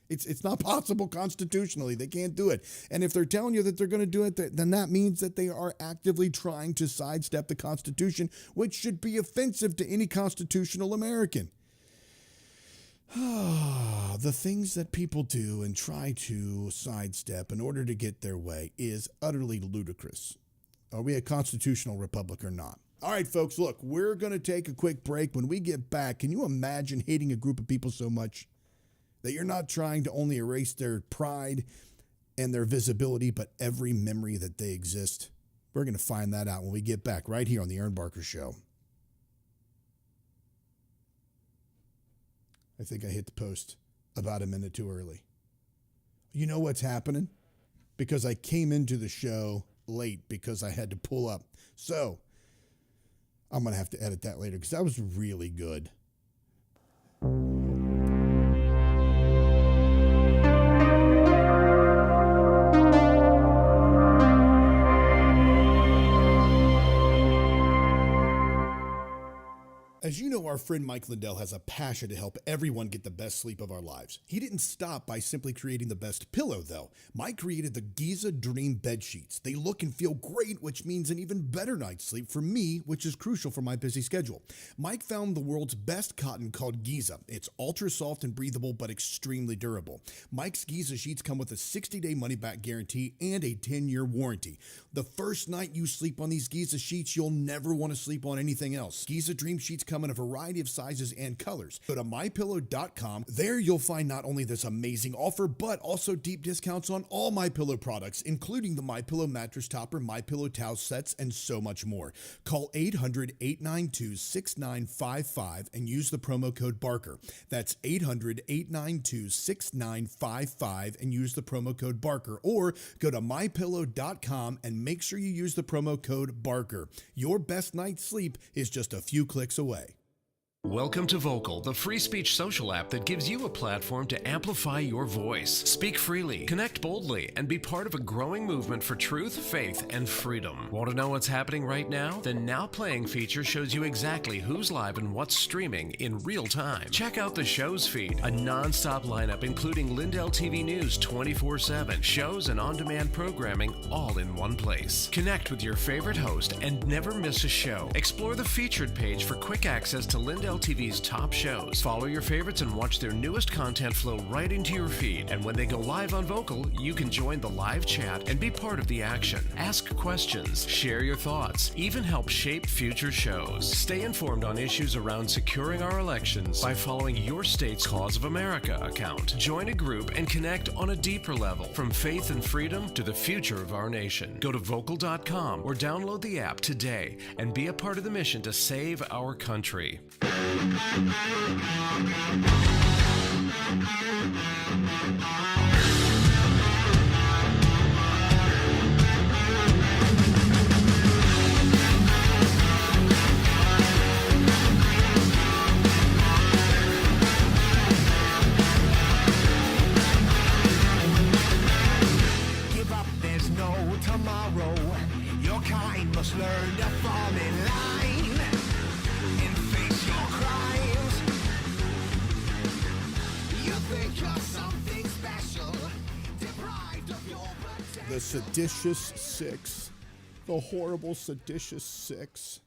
it's not possible constitutionally. They can't do it. And if they're telling you that they're going to do it, then that means that they are actively trying to sidestep the Constitution, which should be offensive to any constitutional American. The things that people do and try to sidestep in order to get their way is utterly ludicrous. Are we a constitutional republic or not? All right, folks, look, we're going to take a quick break. When we get back, can you imagine hating a group of people so much that you're not trying to only erase their pride and their visibility, but every memory that they exist? We're going to find that out when we get back right here on the Aaron Barker Show. I think I hit the post about a minute too early. You know what's happening? Because I came into the show late because I had to pull up. So I'm going to have to edit that later because that was really good. As you know, our friend Mike Lindell has a passion to help everyone get the best sleep of our lives. He didn't stop by simply creating the best pillow, though. Mike created the Giza Dream bed sheets. They look and feel great, which means an even better night's sleep for me, which is crucial for my busy schedule. Mike found the world's best cotton called Giza. It's ultra soft and breathable, but extremely durable. Mike's Giza sheets come with a 60-day money-back guarantee and a 10-year warranty. The first night you sleep on these Giza sheets, you'll never want to sleep on anything else. Giza Dream sheets come in a variety of sizes and colors. Go to mypillow.com. There you'll find not only this amazing offer, but also deep discounts on all MyPillow products, including the MyPillow mattress topper, MyPillow towel sets, and so much more. Call 800-892-6955 and use the promo code Barker. That's 800-892-6955 and use the promo code Barker, or go to mypillow.com and make sure you use the promo code Barker. Your best night's sleep is just a few clicks away. Welcome to Vocal, the free speech social app that gives you a platform to amplify your voice. Speak freely, connect boldly, and be part of a growing movement for truth, faith, and freedom. Want to know what's happening right now? The Now Playing feature shows you exactly who's live and what's streaming in real time. Check out the show's feed, a non-stop lineup including Lindell TV News 24/7, shows and on-demand programming all in one place. Connect with your favorite host and never miss a show. Explore the featured page for quick access to Lindell TV's top shows. Follow your favorites and watch their newest content flow right into your feed. And when they go live on Vocal, you can join the live chat and be part of the action. Ask questions, share your thoughts, even help shape future shows. Stay informed on issues around securing our elections by following your state's Cause of America account. Join a group and connect on a deeper level, from faith and freedom to the future of our nation. Go to vocal.com or download the app today and be a part of the mission to save our country. Give up, there's no tomorrow. Your kind must learn to fall in line and face your crimes. You think you're something special, deprived of your protection. The seditious six, the horrible seditious six.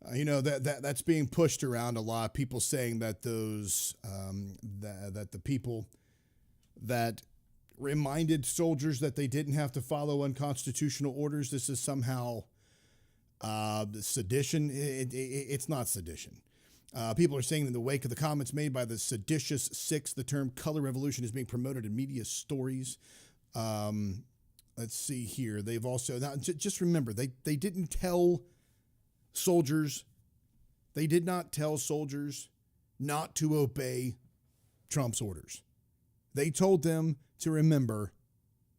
That's being pushed around a lot. People saying that those that the people that reminded soldiers that they didn't have to follow unconstitutional orders, this is somehow sedition. It's not sedition. People are saying in the wake of the comments made by the seditious six, the term color revolution is being promoted in media stories. Let's see here. They've also, now, just remember, they didn't tell soldiers, they did not tell soldiers not to obey Trump's orders. They told them to remember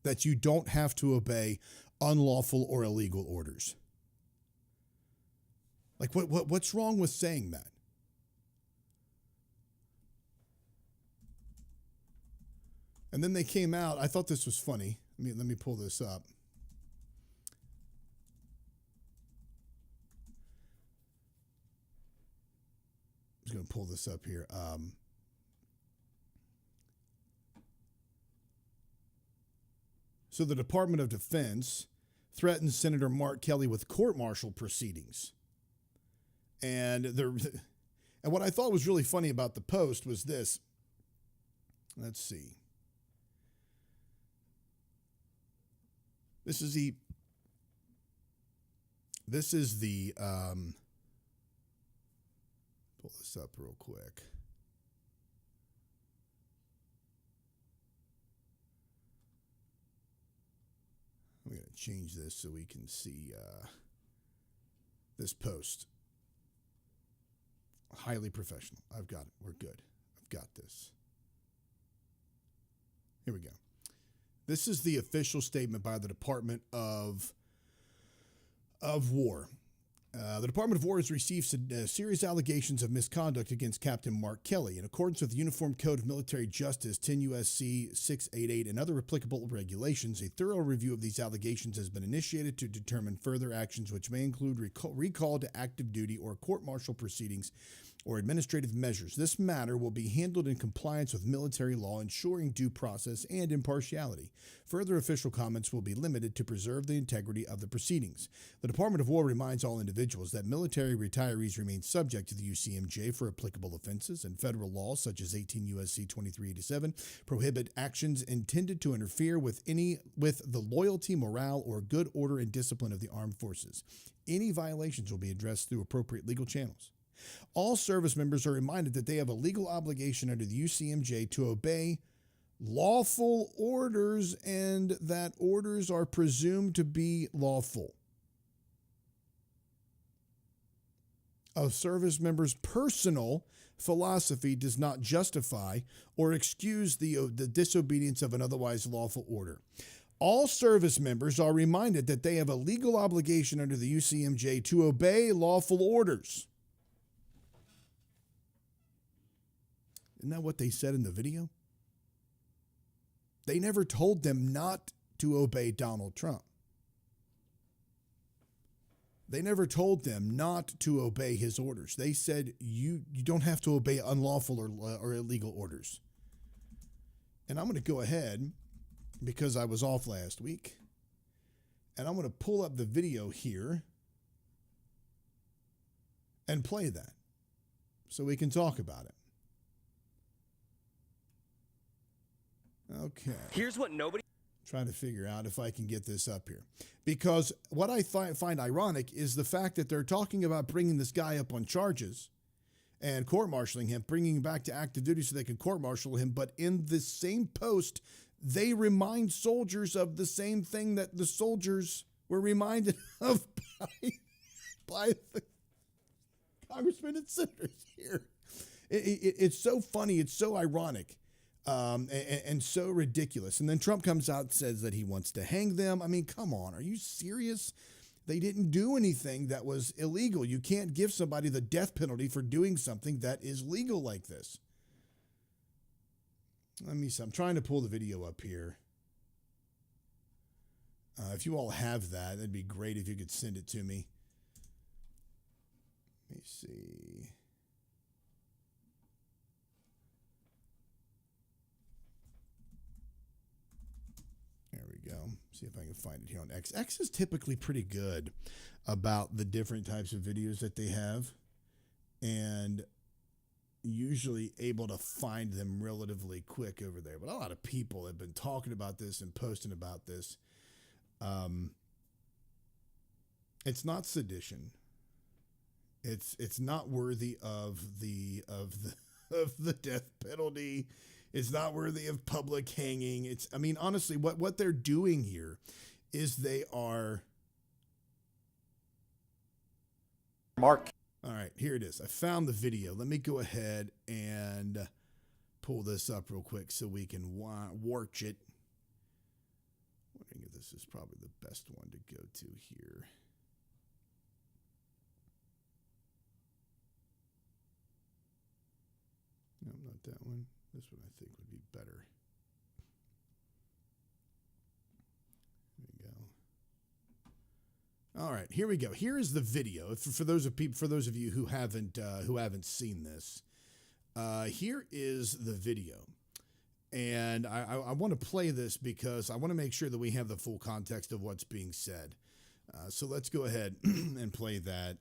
that you don't have to obey unlawful or illegal orders. Like, what's wrong with saying that? And then they came out. I thought this was funny. Let me pull this up. I'm just going to pull this up here. So the Department of Defense threatens Senator Mark Kelly with court-martial proceedings. And what I thought was really funny about the post was this. Let's see. This is the pull this up real quick. I'm going to change this so we can see this post. Highly professional. I've got it. We're good. I've got this. Here we go. This is the official statement by the Department of War. The Department of War has received serious allegations of misconduct against Captain Mark Kelly. In accordance with the Uniform Code of Military Justice, 10 U.S.C. 688, and other applicable regulations, a thorough review of these allegations has been initiated to determine further actions, which may include recall to active duty or court-martial proceedings or administrative measures. This matter will be handled in compliance with military law, ensuring due process and impartiality. Further official comments will be limited to preserve the integrity of the proceedings. The Department of War reminds all individuals that military retirees remain subject to the UCMJ for applicable offenses, and federal laws such as 18 U.S.C. 2387 prohibit actions intended to interfere with the loyalty, morale, or good order and discipline of the armed forces. Any violations will be addressed through appropriate legal channels. All service members are reminded that they have a legal obligation under the UCMJ to obey lawful orders and that orders are presumed to be lawful. A service member's personal philosophy does not justify or excuse the disobedience of an otherwise lawful order. All service members are reminded that they have a legal obligation under the UCMJ to obey lawful orders. Isn't that what they said in the video? They never told them not to obey Donald Trump. They never told them not to obey his orders. They said you don't have to obey unlawful or illegal orders. And I'm going to go ahead, because I was off last week, and I'm going to pull up the video here and play that so we can talk about it. Okay. Here's what nobody... Trying to figure out if I can get this up here. Because what I find ironic is the fact that they're talking about bringing this guy up on charges and court-martialing him, bringing him back to active duty so they can court-martial him. But in this same post, they remind soldiers of the same thing that the soldiers were reminded of by the congressmen and senators here. It's so funny. It's so ironic. And so ridiculous. And then Trump comes out and says that he wants to hang them. I mean, come on. Are you serious? They didn't do anything that was illegal. You can't give somebody the death penalty for doing something that is legal like this. Let me see. I'm trying to pull the video up here. If you all have that, that'd be great if you could send it to me. Let me see. Go. See if I can find it here on X. X is typically pretty good about the different types of videos that they have and usually able to find them relatively quick over there. But a lot of people have been talking about this and posting about this. It's not sedition. It's not worthy of the death penalty. It's not worthy of public hanging. Honestly, what they're doing here is they are... Mark. All right, here it is. I found the video. Let me go ahead and pull this up real quick so we can watch it. I'm wondering if this is probably the best one to go to here. No, not that one. This one I think would be better. Here we go. All right, here we go. Here is the video for those of you who haven't seen this. Here is the video, and I want to play this because I want to make sure that we have the full context of what's being said. So let's go ahead and play that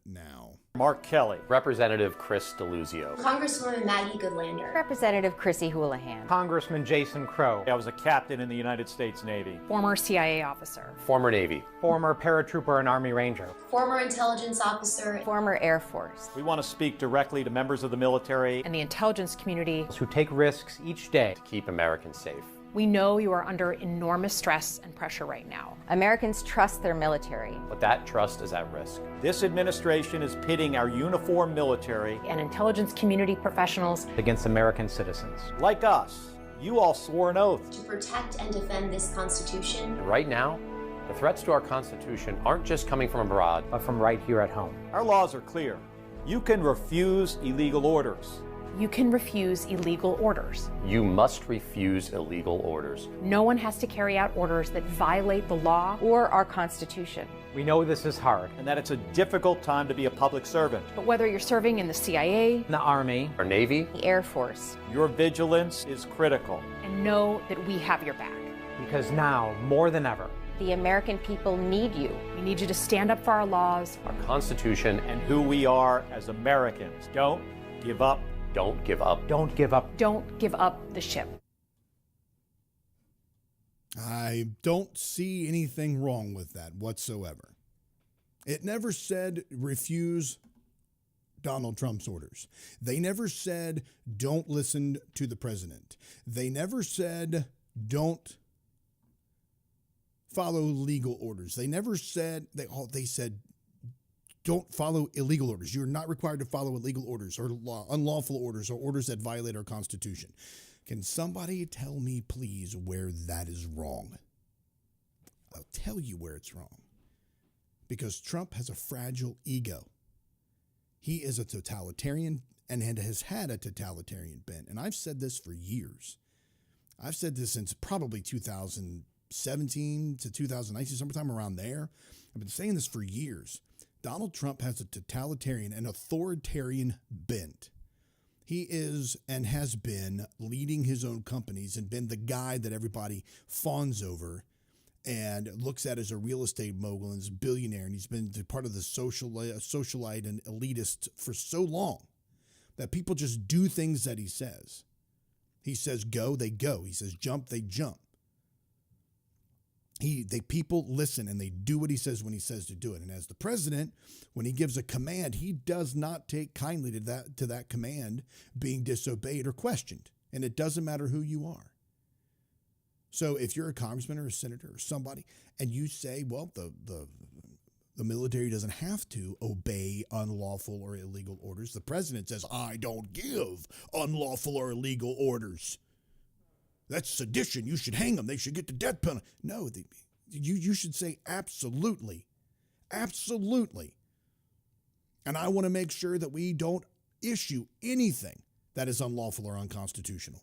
now. Mark Kelly. Representative Chris DeLuzio. Congresswoman Maggie Goodlander. Representative Chrissy Houlihan. Congressman Jason Crow. I was a captain in the United States Navy. Former CIA officer. Former Navy. Former paratrooper and Army Ranger. Former intelligence officer. Former Air Force. We want to speak directly to members of the military and the intelligence community who take risks each day to keep Americans safe. We know you are under enormous stress and pressure right now. Americans trust their military. But that trust is at risk. This administration is pitting our uniformed military and intelligence community professionals against American citizens. Like us, you all swore an oath to protect and defend this Constitution. And right now, The threats to our Constitution aren't just coming from abroad, but from right here at home. Our laws are clear. You can refuse illegal orders. You can refuse illegal orders. You must refuse illegal orders. No one has to carry out orders that violate the law or our Constitution. We know this is hard and that it's a difficult time to be a public servant. But whether you're serving in the CIA, the Army, or Navy, the Air Force, your vigilance is critical. And know that we have your back. Because now, more than ever, the American people need you. We need you to stand up for our laws, our Constitution, and who we are as Americans. Don't give up. Don't give up. Don't give up. Don't give up the ship. I don't see anything wrong with that whatsoever. It never said refuse Donald Trump's orders. They never said don't listen to the president. They never said don't follow legal orders. They never said, they said don't follow illegal orders. You're not required to follow illegal orders or unlawful orders or orders that violate our Constitution. Can somebody tell me, please, where that is wrong? I'll tell you where it's wrong. Because Trump has a fragile ego. He is a totalitarian and has had a totalitarian bent. And I've said this for years. I've said this since probably 2017 to 2019, sometime around there. I've been saying this for years. Donald Trump has a totalitarian and authoritarian bent. He is and has been leading his own companies and been the guy that everybody fawns over and looks at as a real estate mogul and is a billionaire. And he's been part of the socialite and elitist for so long that people just do things that he says. He says go, they go. He says jump, they jump. People listen and they do what he says when he says to do it. And as the president, when he gives a command, he does not take kindly to that command being disobeyed or questioned. And it doesn't matter who you are. So if you're a congressman or a senator or somebody and you say, well, the military doesn't have to obey unlawful or illegal orders. The president says, I don't give unlawful or illegal orders. That's sedition. You should hang them. They should get the death penalty. No, you should say absolutely. Absolutely. And I want to make sure that we don't issue anything that is unlawful or unconstitutional.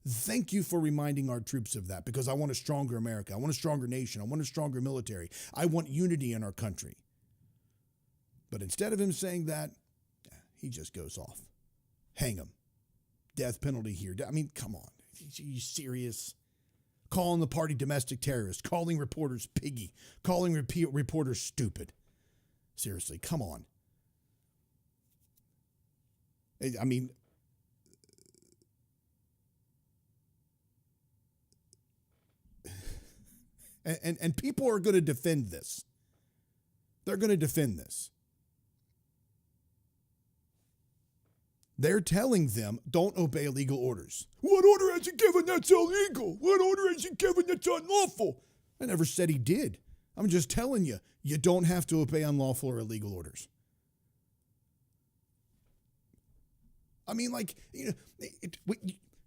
Thank you for reminding our troops of that, because I want a stronger America. I want a stronger nation. I want a stronger military. I want unity in our country. But instead of him saying that, he just goes off. Hang him. Death penalty here. I mean, come on. Are you serious? Calling the party domestic terrorist, calling reporters piggy, calling reporters stupid. Seriously, come on. I mean, and people are going to defend this. They're going to defend this. They're telling them, don't obey illegal orders. What order has he given that's illegal? What order has he given that's unlawful? I never said he did. I'm just telling you, you don't have to obey unlawful or illegal orders. I mean, like,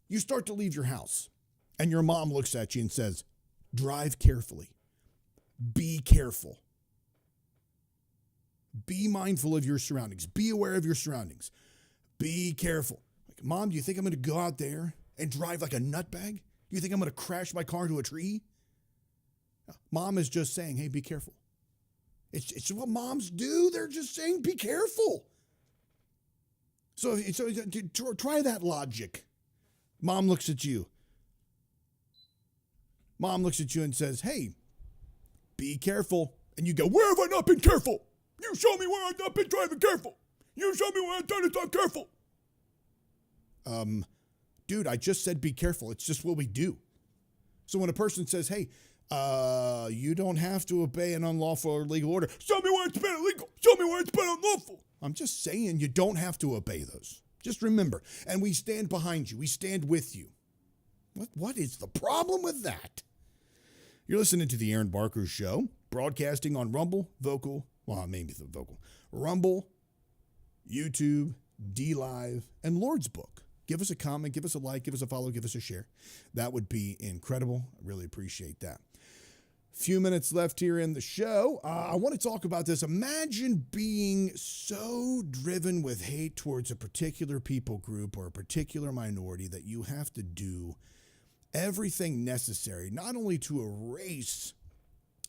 you start to leave your house, and your mom looks at you and says, drive carefully. Be careful. Be mindful of your surroundings. Be aware of your surroundings. Be careful. Like, Mom, do you think I'm going to go out there and drive like a nutbag? Do you think I'm going to crash my car into a tree? Mom is just saying, hey, be careful. It's what moms do. They're just saying, be careful. So try that logic. Mom looks at you. Mom looks at you and says, hey, be careful. And you go, where have I not been careful? You show me where I've not been driving careful. You show me where I've done it not careful. Dude, I just said be careful. It's just what we do. So when a person says, hey, you don't have to obey an unlawful or illegal order. Show me where it's been illegal. Show me where it's been unlawful. I'm just saying you don't have to obey those. Just remember. And we stand behind you. We stand with you. What is the problem with that? You're listening to the Aaron Barker Show, broadcasting on Rumble, Rumble, YouTube, DLive, and Lord's Book. Give us a comment, give us a like, give us a follow, give us a share. That would be incredible. I really appreciate that. Few minutes left here in the show. I want to talk about this. Imagine being so driven with hate towards a particular people group or a particular minority that you have to do everything necessary, not only to erase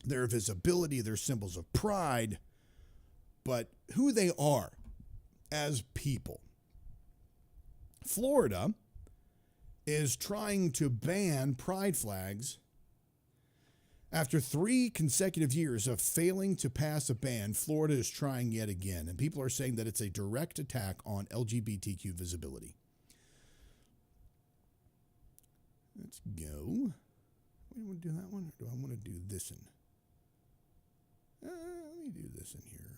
their visibility, their symbols of pride, but who they are as people. Florida is trying to ban pride flags after 3 consecutive years of failing to pass a ban. Florida is trying yet again, and people are saying that it's a direct attack on LGBTQ visibility. Let's go. Do I want to do that one, or do I want to do this one? Let me do this in here.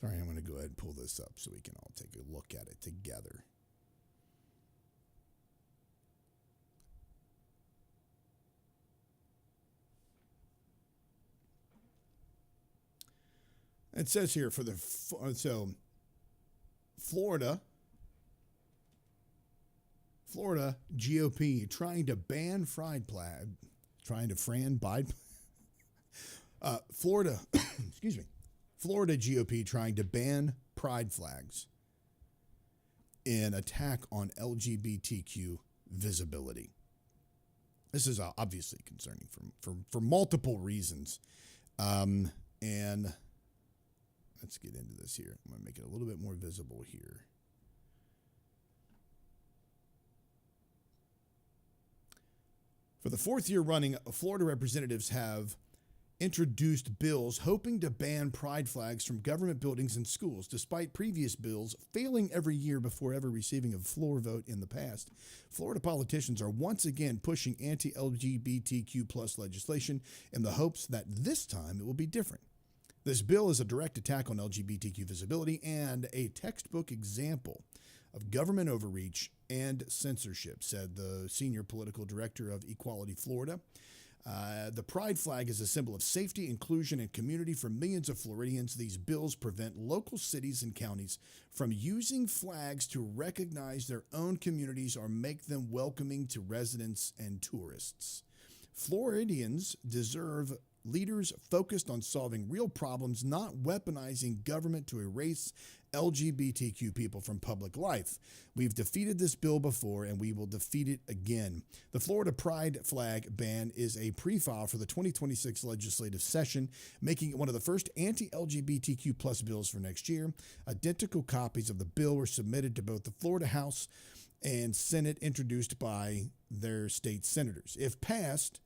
Sorry, I'm going to go ahead and pull this up so we can all take a look at it together. It says here for the Florida GOP trying to ban pride flag, Florida, excuse me. Florida GOP trying to ban pride flags in attack on LGBTQ visibility. This is obviously concerning for multiple reasons. And let's get into this here. I'm going to make it a little bit more visible here. For the 4th year running, Florida representatives have introduced bills hoping to ban pride flags from government buildings and schools, despite previous bills failing every year before ever receiving a floor vote in the past. Florida politicians are once again pushing anti-LGBTQ plus legislation in the hopes that this time it will be different. This bill is a direct attack on LGBTQ visibility and a textbook example of government overreach and censorship, said the senior political director of Equality Florida. The pride flag is a symbol of safety, inclusion, and community for millions of Floridians. These bills prevent local cities and counties from using flags to recognize their own communities or make them welcoming to residents and tourists. Floridians deserve leaders focused on solving real problems, not weaponizing government to erase LGBTQ people from public life. We've defeated this bill before, and we will defeat it again. The Florida pride flag ban is a pre-file for the 2026 legislative session, making it one of the first anti-LGBTQ plus bills for next year. Identical copies of the bill were submitted to both the Florida House and Senate, introduced by their state senators. If passed,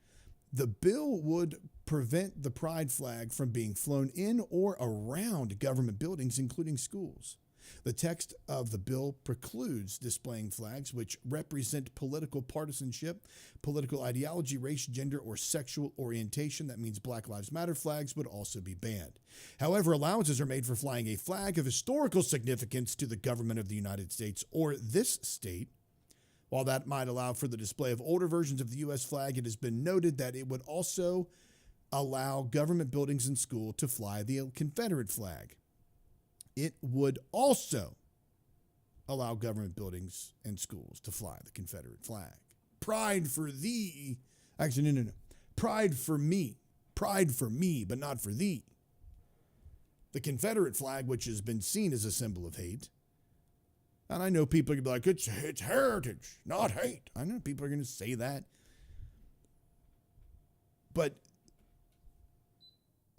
the bill would prevent the pride flag from being flown in or around government buildings, including schools. The text of the bill precludes displaying flags which represent political partisanship, political ideology, race, gender, or sexual orientation. That means Black Lives Matter flags would also be banned. However, allowances are made for flying a flag of historical significance to the government of the United States or this state. While that might allow for the display of older versions of the U.S. flag, it has been noted that it would also allow government buildings and schools to fly the Confederate flag. It would also allow government buildings and schools to fly the Confederate flag. Pride for thee. Actually, no. Pride for me. Pride for me, but not for thee. The Confederate flag, which has been seen as a symbol of hate. And I know people are going to be like, it's heritage, not hate. I know people are going to say that. But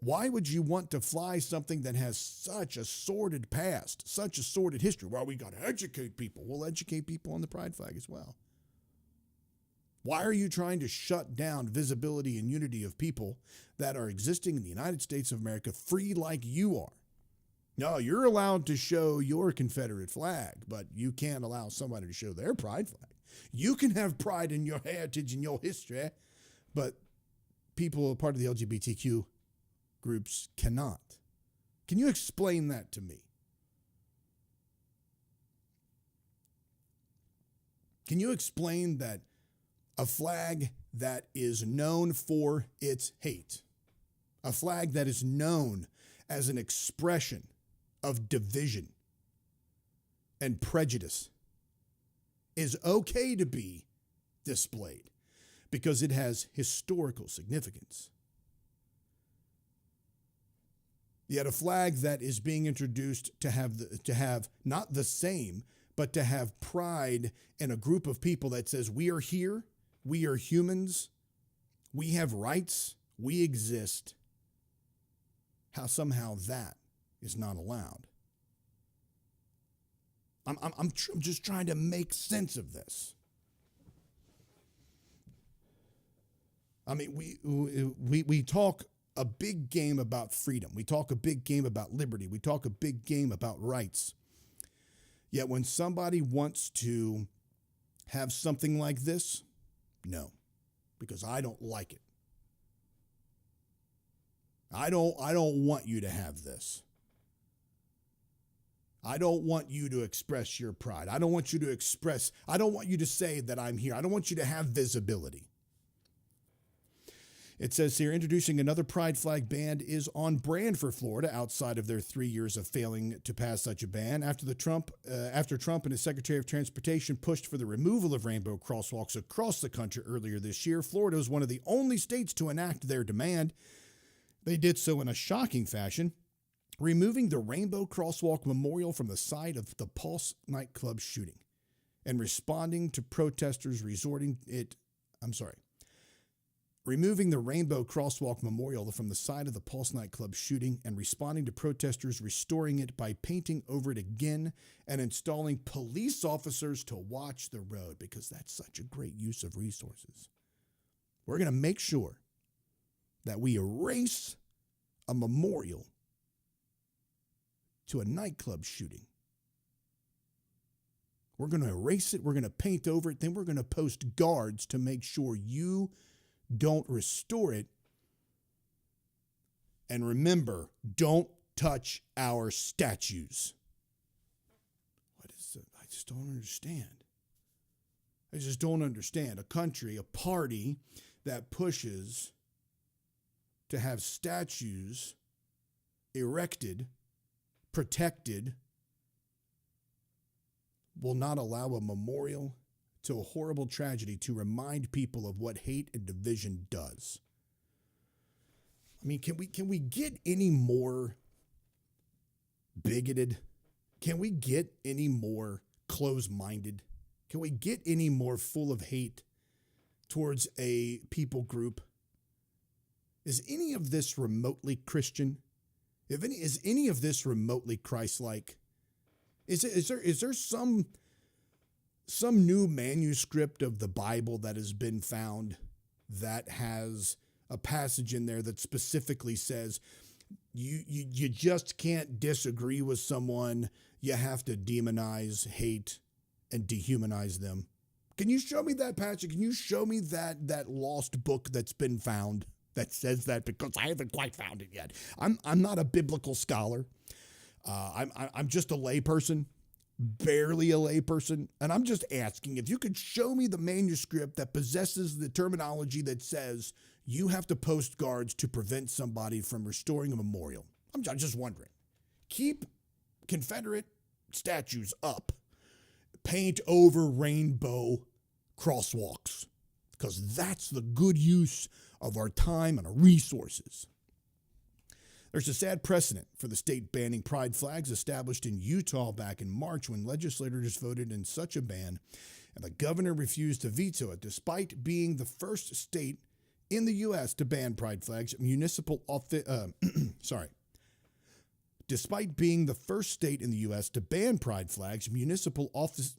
why would you want to fly something that has such a sordid past, such a sordid history? Well, we got to educate people. We'll educate people on the pride flag as well. Why are you trying to shut down visibility and unity of people that are existing in the United States of America free like you are? No, you're allowed to show your Confederate flag, but you can't allow somebody to show their pride flag. You can have pride in your heritage and your history, but people part of the LGBTQ groups cannot. Can you explain that to me? Can you explain that a flag that is known for its hate, a flag that is known as an expression of division and prejudice is okay to be displayed because it has historical significance. Yet a flag that is being introduced to have not the same, but to have pride in a group of people that says we are here, we are humans, we have rights, we exist, how somehow that is not allowed. I'm just trying to make sense of this. I mean, we talk a big game about freedom. We talk a big game about liberty. We talk a big game about rights. Yet when somebody wants to have something like this, no, because I don't like it. I don't want you to have this. I don't want you to express your pride. I don't want you to say that I'm here. I don't want you to have visibility. It says here, introducing another pride flag ban is on brand for Florida outside of their 3 years of failing to pass such a ban. After Trump and his Secretary of Transportation pushed for the removal of rainbow crosswalks across the country earlier this year, Florida was one of the only states to enact their demand. They did so in a shocking fashion, removing the Rainbow Crosswalk Memorial from the site of the Pulse nightclub shooting and responding to protesters removing the Rainbow Crosswalk Memorial from the side of the Pulse nightclub shooting and responding to protesters restoring it by painting over it again and installing police officers to watch the road, because that's such a great use of resources. We're going to make sure that we erase a memorial to a nightclub shooting. We're going to erase it. We're going to paint over it. Then we're going to post guards to make sure you don't restore it. And remember, don't touch our statues. What is it? I just don't understand. I just don't understand. A country, a party that pushes to have statues erected, protected, will not allow a memorial to a horrible tragedy to remind people of what hate and division does. I mean, can we get any more bigoted? Can we get any more closed-minded? Can we get any more full of hate towards a people group? Is any of this remotely Christian? Is any of this remotely Christ-like? Is there some new manuscript of the Bible that has been found that has a passage in there that specifically says you just can't disagree with someone, you have to demonize, hate, and dehumanize them? Can you show me that, Patrick? Can you show me that lost book that's been found that says that? Because I haven't quite found it yet. I'm not a biblical scholar. I'm just a layperson, barely a layperson, and I'm just asking if you could show me the manuscript that possesses the terminology that says you have to post guards to prevent somebody from restoring a memorial. I'm just wondering. Keep Confederate statues up. Paint over rainbow crosswalks, because that's the good use of our time and our resources. There's a sad precedent for the state banning pride flags established in Utah back in March when legislators voted in such a ban, and the governor refused to veto it. Despite being the first state in the U.S. to ban pride flags, Despite being the first state in the U.S. to ban pride flags, municipal office...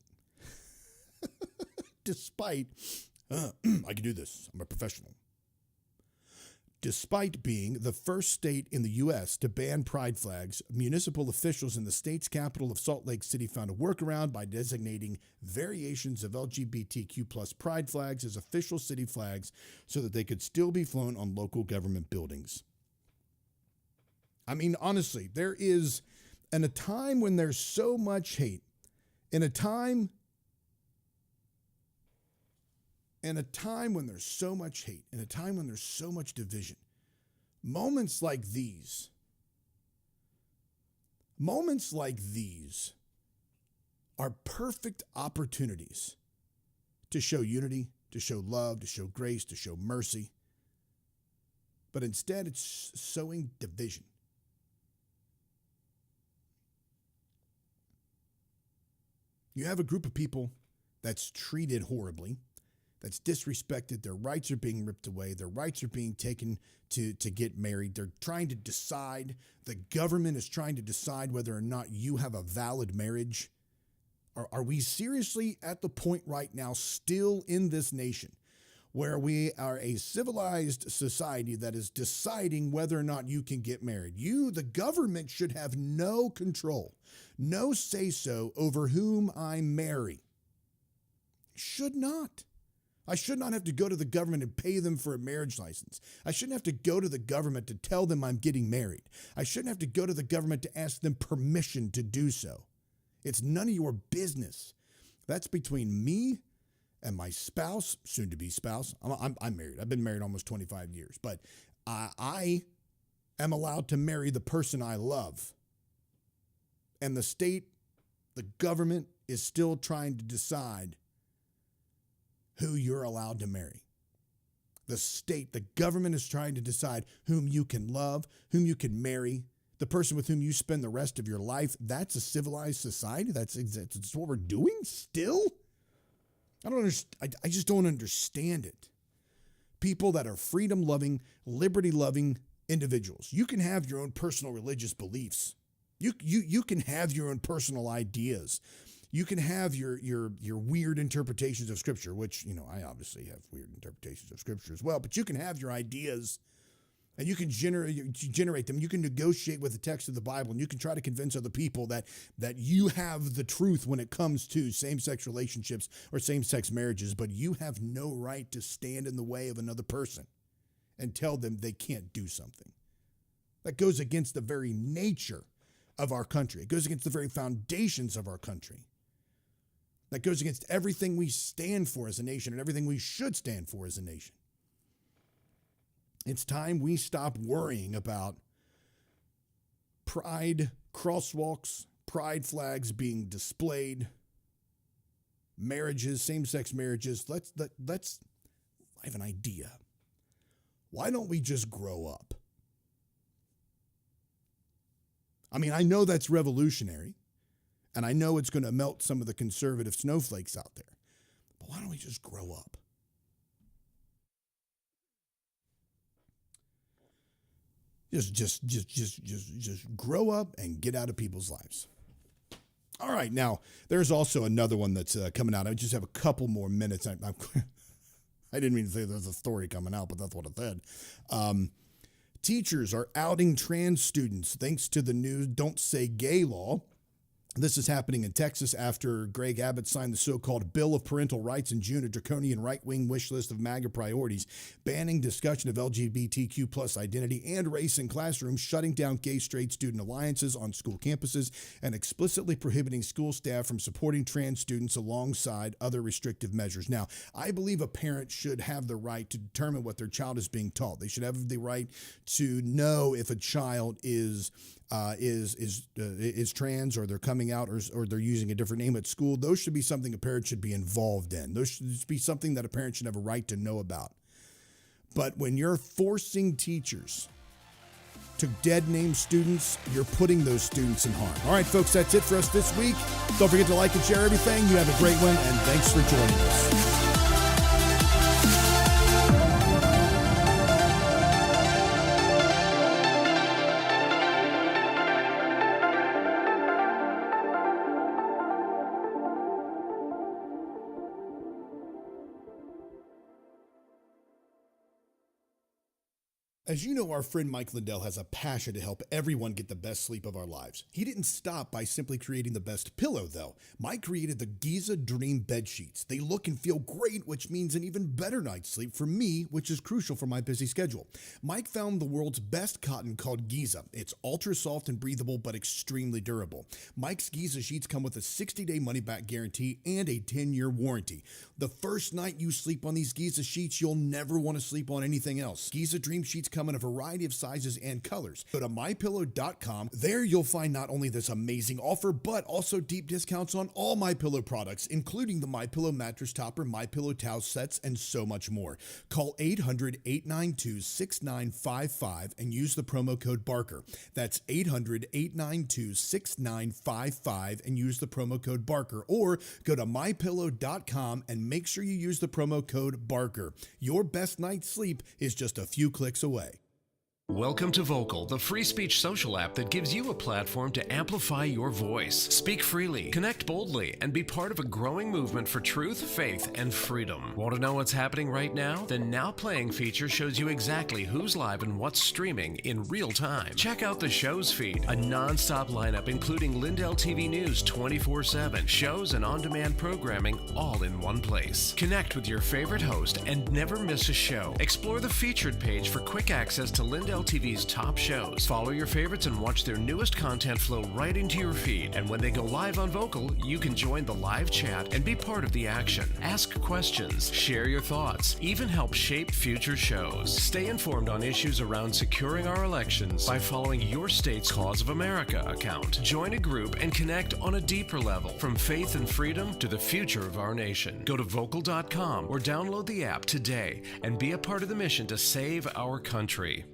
I can do this. I'm a professional. Despite being the first state in the U.S. to ban pride flags, municipal officials in the state's capital of Salt Lake City found a workaround by designating variations of LGBTQ plus pride flags as official city flags so that they could still be flown on local government buildings. I mean, honestly, there is, in a time when there's so much hate, in a time when there's so much hate, in a time when there's so much division, moments like these are perfect opportunities to show unity, to show love, to show grace, to show mercy. But instead, it's sowing division. You have a group of people that's treated horribly, that's disrespected. Their rights are being ripped away. Their rights are being taken to get married. They're trying to decide. The government is trying to decide whether or not you have a valid marriage. Are we seriously at the point right now, still in this nation, where we are a civilized society that is deciding whether or not you can get married? You, the government, should have no control, no say-so over whom I marry. Should not. I should not have to go to the government and pay them for a marriage license. I shouldn't have to go to the government to tell them I'm getting married. I shouldn't have to go to the government to ask them permission to do so. It's none of your business. That's between me and my spouse, soon-to-be spouse. I'm married. I've been married almost 25 years. But I am allowed to marry the person I love. And the state, the government, is still trying to decide who you're allowed to marry. The state, the government is trying to decide whom you can love, whom you can marry, the person with whom you spend the rest of your life. That's a civilized society. That's what we're doing still. I just don't understand it. People that are freedom-loving, liberty-loving individuals. You can have your own personal religious beliefs. You can have your own personal ideas. You can have your weird interpretations of Scripture, which, I obviously have weird interpretations of Scripture as well, but you can have your ideas and you can generate them. You can negotiate with the text of the Bible, and you can try to convince other people that you have the truth when it comes to same-sex relationships or same-sex marriages, but you have no right to stand in the way of another person and tell them they can't do something. That goes against the very nature of our country. It goes against the very foundations of our country. That goes against everything we stand for as a nation and everything we should stand for as a nation. It's time we stop worrying about pride crosswalks, pride flags being displayed, marriages, same-sex marriages. Let's I have an idea. Why don't we just grow up? I mean, I know that's revolutionary, and I know it's going to melt some of the conservative snowflakes out there, but why don't we just grow up? Just grow up and get out of people's lives. All right, now there's also another one that's coming out. I just have a couple more minutes. I didn't mean to say there's a story coming out, but that's what it said. Teachers are outing trans students thanks to the new Don't Say Gay law. This is happening in Texas after Greg Abbott signed the so-called Bill of Parental Rights in June, a draconian right-wing wish list of MAGA priorities, banning discussion of LGBTQ plus identity and race in classrooms, shutting down gay-straight student alliances on school campuses, and explicitly prohibiting school staff from supporting trans students alongside other restrictive measures. Now, I believe a parent should have the right to determine what their child is being taught. They should have the right to know if a child is trans, or they're coming out, or they're using a different name at school. Those should be something a parent should be involved in. Those should be something that a parent should have a right to know about. But when you're forcing teachers to dead name students, you're putting those students in harm. All right, folks, that's it for us this week. Don't forget to like and share everything. You have a great one, and thanks for joining us. As you know, our friend Mike Lindell has a passion to help everyone get the best sleep of our lives. He didn't stop by simply creating the best pillow, though. Mike created the Giza Dream Bed Sheets. They look and feel great, which means an even better night's sleep for me, which is crucial for my busy schedule. Mike found the world's best cotton called Giza. It's ultra soft and breathable, but extremely durable. Mike's Giza Sheets come with a 60-day money-back guarantee and a 10-year warranty. The first night you sleep on these Giza Sheets, you'll never want to sleep on anything else. Giza Dream Sheets come in a variety of sizes and colors. Go to MyPillow.com. There you'll find not only this amazing offer, but also deep discounts on all MyPillow products, including the MyPillow mattress topper, MyPillow towel sets, and so much more. Call 800-892-6955 and use the promo code Barker. That's 800-892-6955 and use the promo code Barker. Or go to MyPillow.com and make sure you use the promo code Barker. Your best night's sleep is just a few clicks away. Welcome to Vocal, the free speech social app that gives you a platform to amplify your voice. Speak freely, connect boldly, and be part of a growing movement for truth, faith, and freedom. Want to know what's happening right now? The Now Playing feature shows you exactly who's live and what's streaming in real time. Check out the show's feed, a non-stop lineup including Lindell TV News 24/7, shows and on-demand programming all in one place. Connect with your favorite host and never miss a show. Explore the featured page for quick access to Lindell TV's top shows. Follow your favorites and watch their newest content flow right into your feed. And when they go live on Vocal, you can join the live chat and be part of the action. Ask questions, share your thoughts, even help shape future shows. Stay informed on issues around securing our elections by following your state's Cause of America account. Join a group and connect on a deeper level, from faith and freedom to the future of our nation. Go to vocal.com or download the app today and be a part of the mission to save our country.